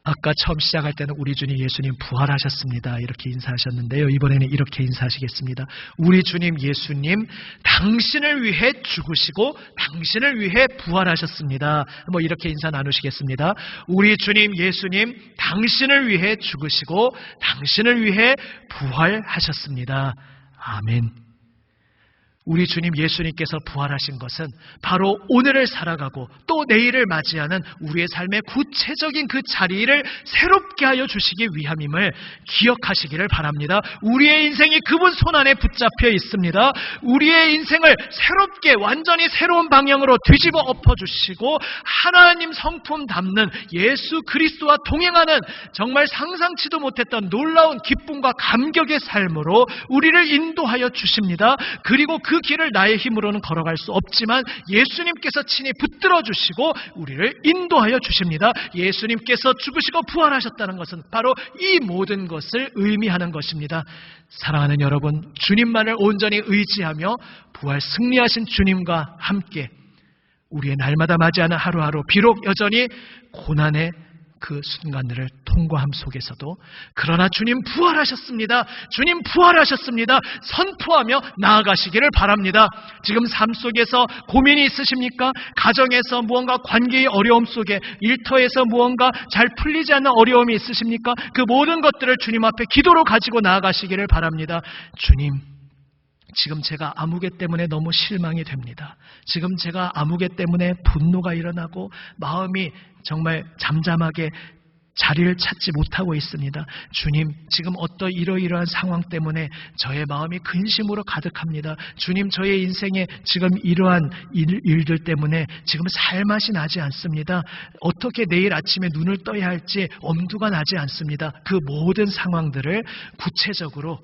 아까 처음 시작할 때는 우리 주님 예수님 부활하셨습니다. 이렇게 인사하셨는데요. 이번에는 이렇게 인사하시겠습니다. 우리 주님 예수님 당신을 위해 죽으시고 당신을 위해 부활하셨습니다. 이렇게 인사 나누시겠습니다. 우리 주님 예수님 당신을 위해 죽으시고 당신을 위해 부활하셨습니다. 아멘. 우리 주님 예수님께서 부활하신 것은 바로 오늘을 살아가고 또 내일을 맞이하는 우리의 삶의 구체적인 그 자리를 새롭게 하여 주시기 위함임을 기억하시기를 바랍니다. 우리의 인생이 그분 손안에 붙잡혀 있습니다. 우리의 인생을 새롭게 완전히 새로운 방향으로 뒤집어 엎어주시고 하나님 성품 담는 예수 그리스도와 동행하는 정말 상상치도 못했던 놀라운 기쁨과 감격의 삶으로 우리를 인도하여 주십니다. 그리고 그 길을 나의 힘으로는 걸어갈 수 없지만 예수님께서 친히 붙들어 주시고 우리를 인도하여 주십니다. 예수님께서 죽으시고 부활하셨다는 것은 바로 이 모든 것을 의미하는 것입니다. 사랑하는 여러분, 주님만을 온전히 의지하며 부활 승리하신 주님과 함께 우리의 날마다 맞이하는 하루하루 비록 여전히 고난의 그 순간들을 통과함 속에서도 그러나 주님 부활하셨습니다. 주님 부활하셨습니다. 선포하며 나아가시기를 바랍니다. 지금 삶 속에서 고민이 있으십니까? 가정에서 무언가 관계의 어려움 속에 일터에서 무언가 잘 풀리지 않는 어려움이 있으십니까? 그 모든 것들을 주님 앞에 기도로 가지고 나아가시기를 바랍니다. 주님, 지금 제가 아무개 때문에 너무 실망이 됩니다. 지금 제가 아무개 때문에 분노가 일어나고 마음이 정말 잠잠하게 자리를 찾지 못하고 있습니다. 주님, 지금 이러이러한 상황 때문에 저의 마음이 근심으로 가득합니다. 주님, 저의 인생에 지금 이러한 일들 때문에 지금 살맛이 나지 않습니다. 어떻게 내일 아침에 눈을 떠야 할지 엄두가 나지 않습니다. 그 모든 상황들을 구체적으로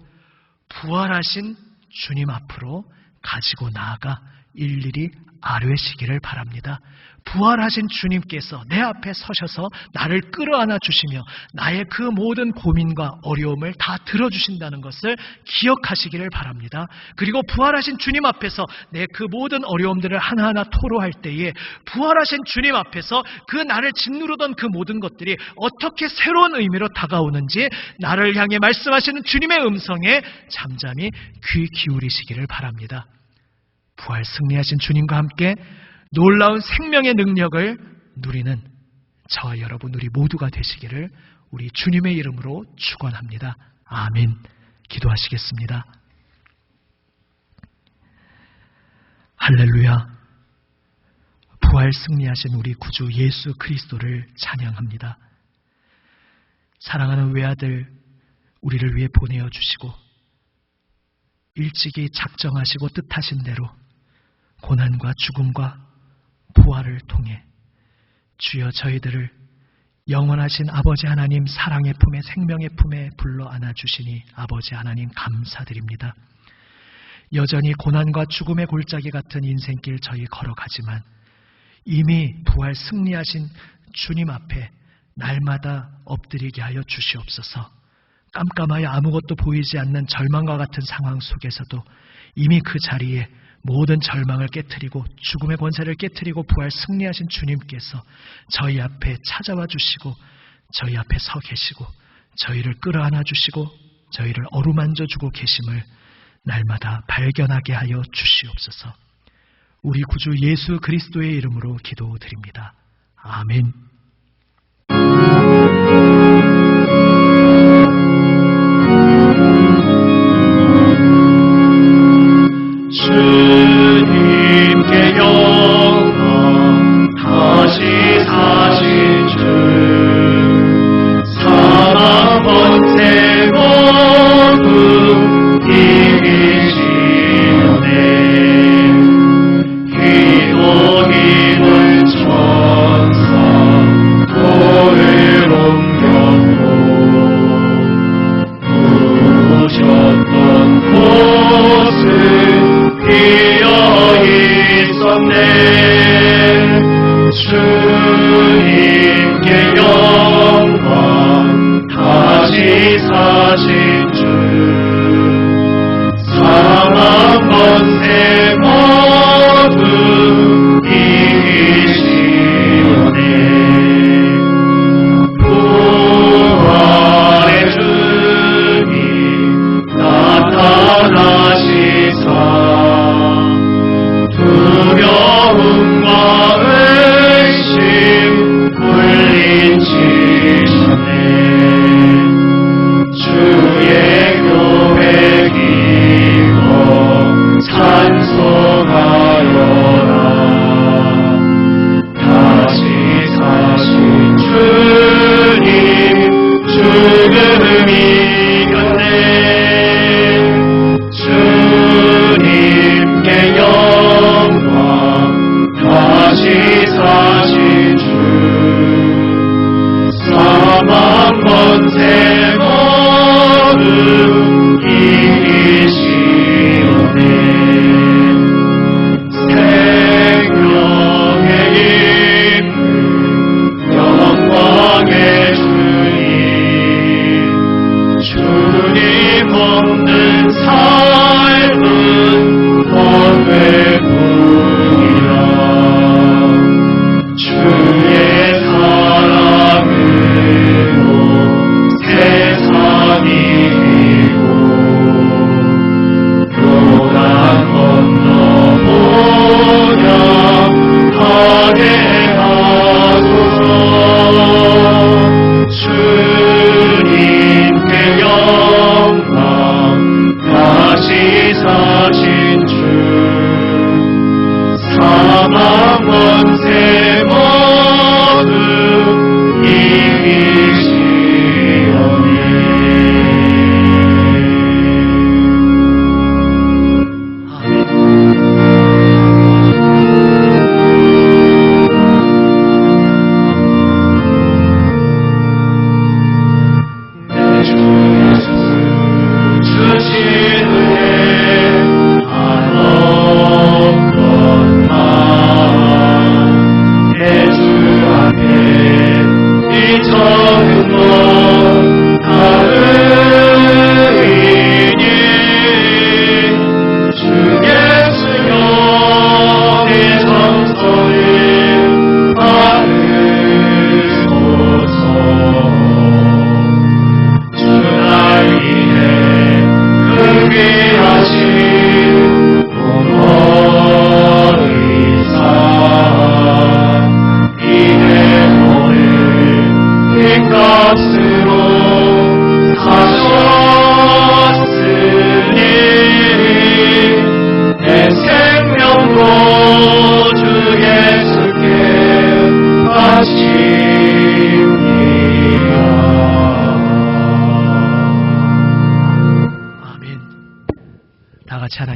부활하신 주님 앞으로 가지고 나아가 일일이 아뢰시기를 바랍니다. 부활하신 주님께서 내 앞에 서셔서 나를 끌어안아 주시며 나의 그 모든 고민과 어려움을 다 들어주신다는 것을 기억하시기를 바랍니다. 그리고 부활하신 주님 앞에서 내 그 모든 어려움들을 하나하나 토로할 때에 부활하신 주님 앞에서 그 나를 짓누르던 그 모든 것들이 어떻게 새로운 의미로 다가오는지 나를 향해 말씀하시는 주님의 음성에 잠잠히 귀 기울이시기를 바랍니다. 부활 승리하신 주님과 함께 놀라운 생명의 능력을 누리는 저와 여러분 우리 모두가 되시기를 우리 주님의 이름으로 축원합니다. 아멘. 기도하시겠습니다. 할렐루야. 부활 승리하신 우리 구주 예수 그리스도를 찬양합니다. 사랑하는 외아들 우리를 위해 보내어 주시고 일찍이 작정하시고 뜻하신 대로 고난과 죽음과 부활을 통해 주여 저희들을 영원하신 아버지 하나님 사랑의 품에 생명의 품에 불러 안아주시니 아버지 하나님 감사드립니다. 여전히 고난과 죽음의 골짜기 같은 인생길 저희 걸어가지만 이미 부활 승리하신 주님 앞에 날마다 엎드리게 하여 주시옵소서. 깜깜하여 아무것도 보이지 않는 절망과 같은 상황 속에서도 이미 그 자리에 모든 절망을 깨트리고 죽음의 권세를 깨트리고 부활 승리하신 주님께서 저희 앞에 찾아와 주시고 저희 앞에 서 계시고 저희를 끌어안아 주시고 저희를 어루만져 주고 계심을 날마다 발견하게 하여 주시옵소서. 우리 구주 예수 그리스도의 이름으로 기도드립니다. 아멘. 주님께 영광 다시 사신 주 사망 권세 모두 이기시네 기도히는 천사 돌을 옮겼고 부으셨던 곳을 비어 있었네. 주님께 영광 다시 사신 주 사망 권세 모두 이기시네. 부활의 주님 나타나시사 두려움과 의심 물리치셨네. 주의 교회 기도 찬송하여라. 다시 사신 주님 죽음 이겼네. 주님께 영광 다시 사신 주 사망 권세 모두 이기시오네. 생명의 이름 영광의 주님 없는 삶은 헛되뿐이라. 주의 사랑으로 세상이 이고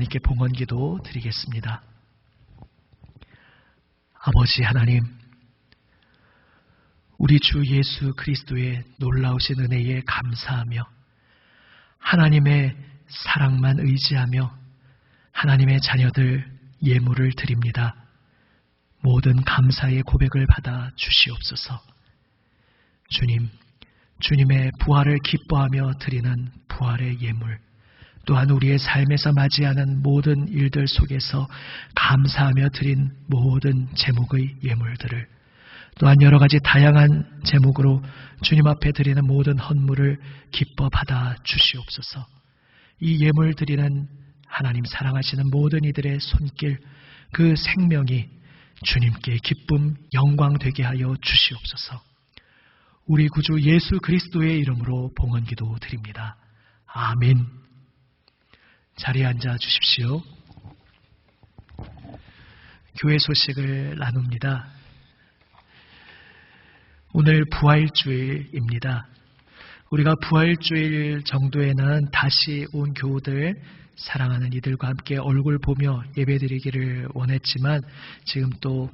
하나님께 봉헌기도 드리겠습니다. 아버지 하나님, 우리 주 예수 그리스도의 놀라우신 은혜에 감사하며 하나님의 사랑만 의지하며 하나님의 자녀들 예물을 드립니다. 모든 감사의 고백을 받아 주시옵소서. 주님, 주님의 부활을 기뻐하며 드리는 부활의 예물, 또한 우리의 삶에서 맞이하는 모든 일들 속에서 감사하며 드린 모든 제목의 예물들을, 또한 여러 가지 다양한 제목으로 주님 앞에 드리는 모든 헌물을 기뻐 받아 주시옵소서. 이 예물 드리는 하나님 사랑하시는 모든 이들의 손길, 그 생명이 주님께 기쁨, 영광 되게 하여 주시옵소서. 우리 구주 예수 그리스도의 이름으로 봉헌기도 드립니다. 아멘. 자리에 앉아 주십시오. 교회 소식을 나눕니다. 오늘 부활주일입니다. 우리가 부활주일 정도에는 다시 온 교우들, 사랑하는 이들과 함께 얼굴 보며 예배드리기를 원했지만 지금 또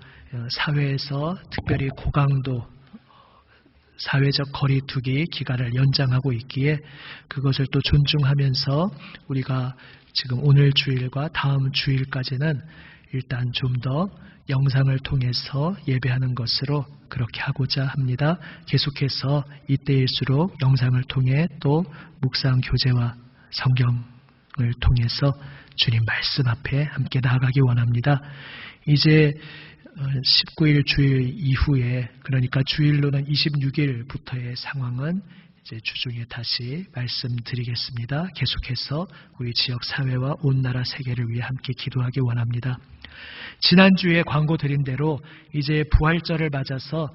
사회에서 특별히 고강도 사회적 거리두기 기간을 연장하고 있기에 그것을 또 존중하면서 우리가 지금 오늘 주일과 다음 주일까지는 일단 좀 더 영상을 통해서 예배하는 것으로 그렇게 하고자 합니다. 계속해서 이때일수록 영상을 통해 또 묵상 교제와 성경을 통해서 주님 말씀 앞에 함께 나아가기 원합니다. 이제 19일 주일 이후에, 그러니까 주일로는 26일부터의 상황은 이제 주중에 다시 말씀드리겠습니다. 계속해서 우리 지역 사회와 온 나라 세계를 위해 함께 기도하기 원합니다. 지난주에 광고 드린 대로 이제 부활절을 맞아서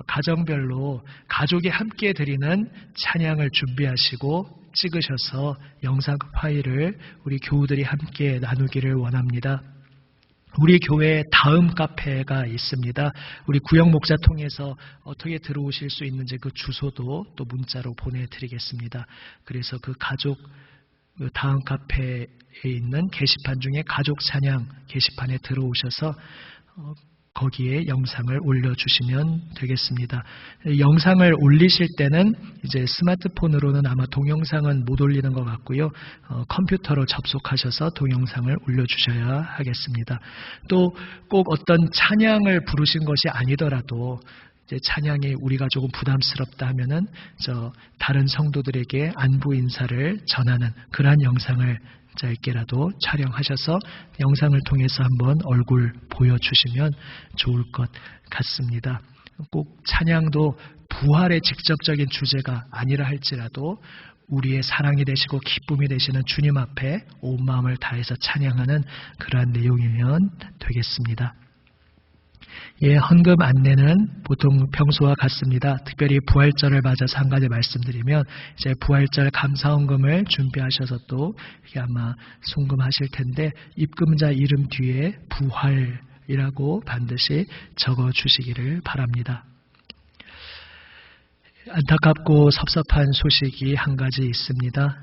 가정별로 가족이 함께 드리는 찬양을 준비하시고 찍으셔서 영상 파일을 우리 교우들이 함께 나누기를 원합니다. 우리 교회에 다음 카페가 있습니다. 우리 구역 목자 통해서 어떻게 들어오실 수 있는지 그 주소도 또 문자로 보내드리겠습니다. 그래서 그 가족 다음 카페에 있는 게시판 중에 가족 찬양 게시판에 들어오셔서 거기에 영상을 올려주시면 되겠습니다. 영상을 올리실 때는 이제 스마트폰으로는 아마 동영상은 못 올리는 것 같고요. 컴퓨터로 접속하셔서 동영상을 올려주셔야 하겠습니다. 또 꼭 어떤 찬양을 부르신 것이 아니더라도 이제 찬양이 우리가 조금 부담스럽다 하면은 다른 성도들에게 안부 인사를 전하는 그러한 영상을 짧게라도 촬영하셔서 영상을 통해서 한번 얼굴 보여주시면 좋을 것 같습니다. 꼭 찬양도 부활의 직접적인 주제가 아니라 할지라도 우리의 사랑이 되시고 기쁨이 되시는 주님 앞에 온 마음을 다해서 찬양하는 그러한 내용이면 되겠습니다. 헌금 안내는 보통 평소와 같습니다. 특별히 부활절을 맞아서 한 가지 말씀드리면 이제 부활절 감사헌금을 준비하셔서 또 이게 아마 송금하실 텐데 입금자 이름 뒤에 부활이라고 반드시 적어 주시기를 바랍니다. 안타깝고 섭섭한 소식이 한 가지 있습니다.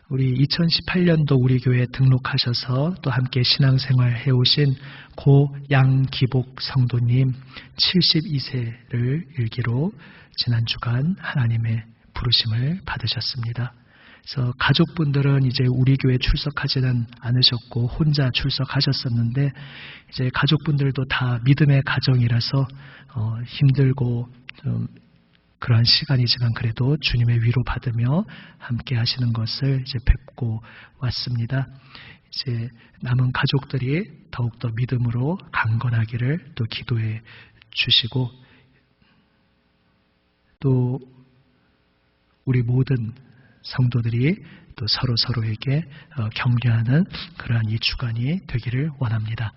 우리 2018년도 우리 교회에 등록하셔서 또 함께 신앙생활 해오신 고 양기복 성도님 72세를 일기로 지난 주간 하나님의 부르심을 받으셨습니다. 그래서 가족분들은 이제 우리 교회 출석하지는 않으셨고 혼자 출석하셨었는데 이제 가족분들도 다 믿음의 가정이라서 힘들고 좀 그러한 시간이지만 그래도 주님의 위로 받으며 함께 하시는 것을 이제 뵙고 왔습니다. 이제 남은 가족들이 더욱더 믿음으로 강건하기를 또 기도해 주시고 또 우리 모든 성도들이 또 서로에게 격려하는 그러한 이 주간이 되기를 원합니다.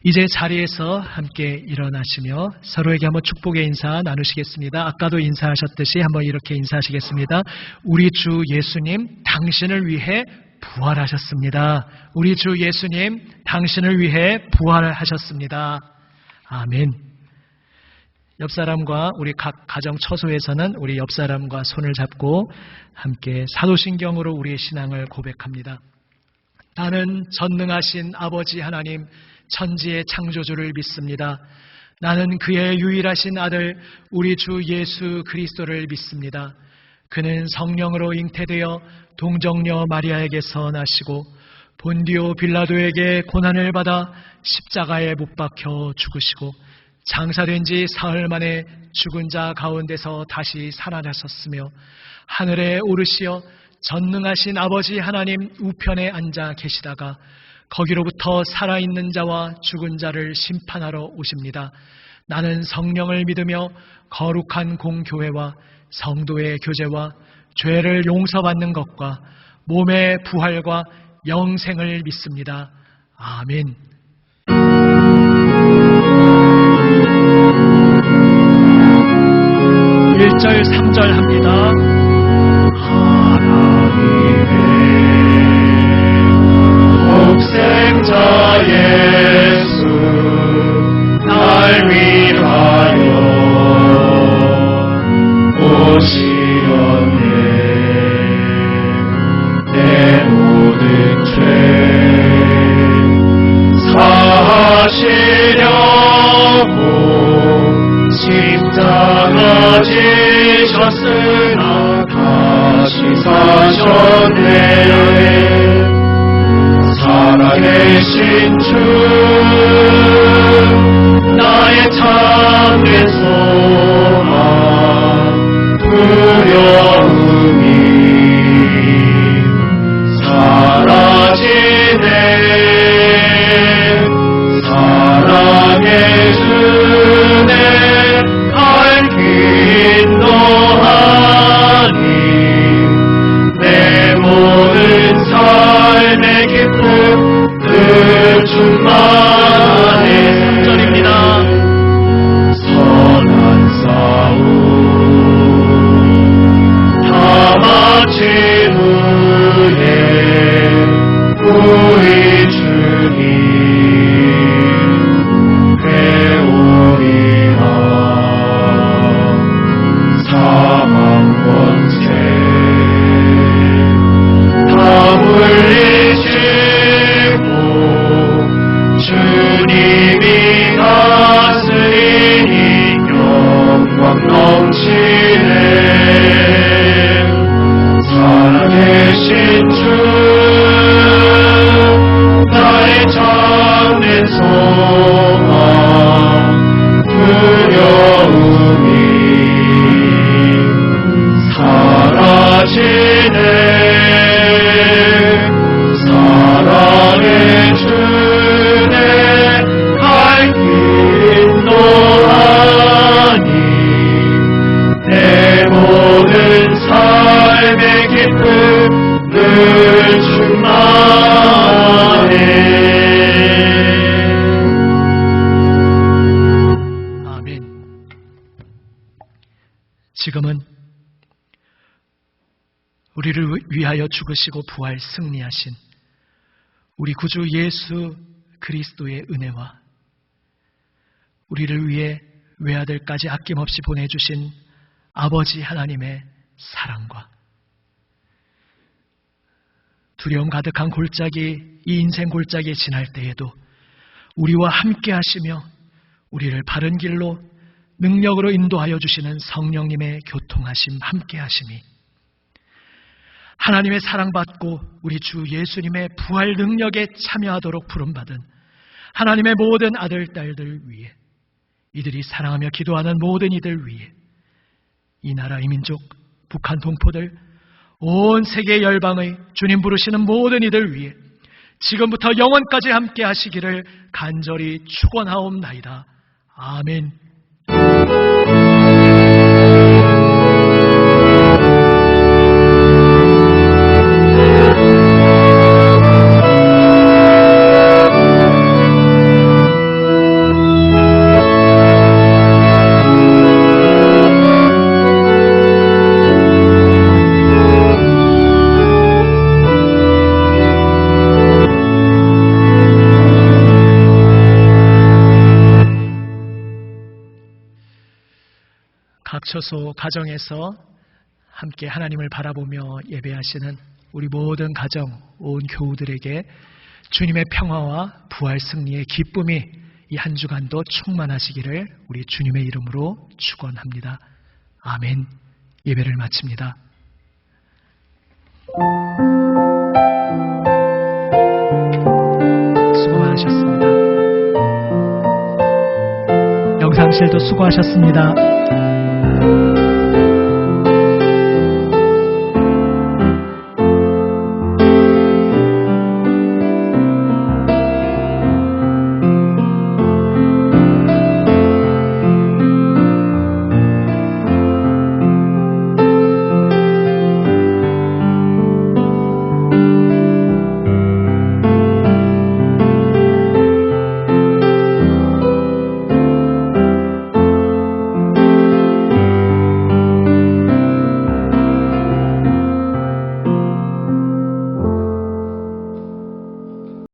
이제 자리에서 함께 일어나시며 서로에게 한번 축복의 인사 나누시겠습니다. 아까도 인사하셨듯이 한번 이렇게 인사하시겠습니다. 우리 주 예수님, 당신을 위해 부활하셨습니다. 우리 주 예수님, 당신을 위해 부활하셨습니다. 아멘. 옆 사람과 우리 각 가정 처소에서는 우리 옆 사람과 손을 잡고 함께 사도신경으로 우리의 신앙을 고백합니다. 나는 전능하신 아버지 하나님, 천지의 창조주를 믿습니다. 나는 그의 유일하신 아들 우리 주 예수 그리스도를 믿습니다. 그는 성령으로 잉태되어 동정녀 마리아에게서 나시고 본디오 빌라도에게 고난을 받아 십자가에 못 박혀 죽으시고 장사된 지 사흘 만에 죽은 자 가운데서 다시 살아나셨으며 하늘에 오르시어 전능하신 아버지 하나님 우편에 앉아 계시다가 거기로부터 살아있는 자와 죽은 자를 심판하러 오십니다. 나는 성령을 믿으며 거룩한 공교회와 성도의 교제와 죄를 용서받는 것과 몸의 부활과 영생을 믿습니다. 아멘. 1절 3절 합니다. 독생자 예수 날 위하여 오시었네. 내 모든 죄 사하시려고 십자가 지셨으나 다시 사셨네. 살아계신 주 나의 참된 소망 두려움이 사라지네. 사랑의 주네 갈 길 너하니 내 모든 삶의 기쁨 늘 충만해. 3절입니다. 선한 싸움 다 마친 후에 우리 주님 회오리라. 사망 권세 다 물리시고 주님이 다스리니 영광 넘치네. 살아계신 주 나의 참된 소망 두려움이 사라지네. 사랑의 주네 갈 길 너하니 내 모든 삶의 기쁨 늘 충만해. 아멘. 지금은 우리를 위하여 죽으시고 부활 승리하신 우리 구주 예수 그리스도의 은혜와 우리를 위해 외아들까지 아낌없이 보내주신 아버지 하나님의 사랑과 두려움 가득한 골짜기, 이 인생 골짜기에 지날 때에도 우리와 함께 하시며 우리를 바른 길로 능력으로 인도하여 주시는 성령님의 교통하심, 함께 하심이 하나님의 사랑받고 우리 주 예수님의 부활 능력에 참여하도록 부름받은 하나님의 모든 아들, 딸들 위해, 이들이 사랑하며 기도하는 모든 이들 위해, 이 나라, 이 민족, 북한 동포들, 온 세계 열방의 주님 부르시는 모든 이들 위해 지금부터 영원까지 함께 하시기를 간절히 축원하옵나이다. 아멘. 각 처소 가정에서 함께 하나님을 바라보며 예배하시는 우리 모든 가정, 온 교우들에게 주님의 평화와 부활 승리의 기쁨이 이 한 주간도 충만하시기를 우리 주님의 이름으로 축원합니다. 아멘. 예배를 마칩니다. 수고 많으셨습니다. 영상실도 수고하셨습니다.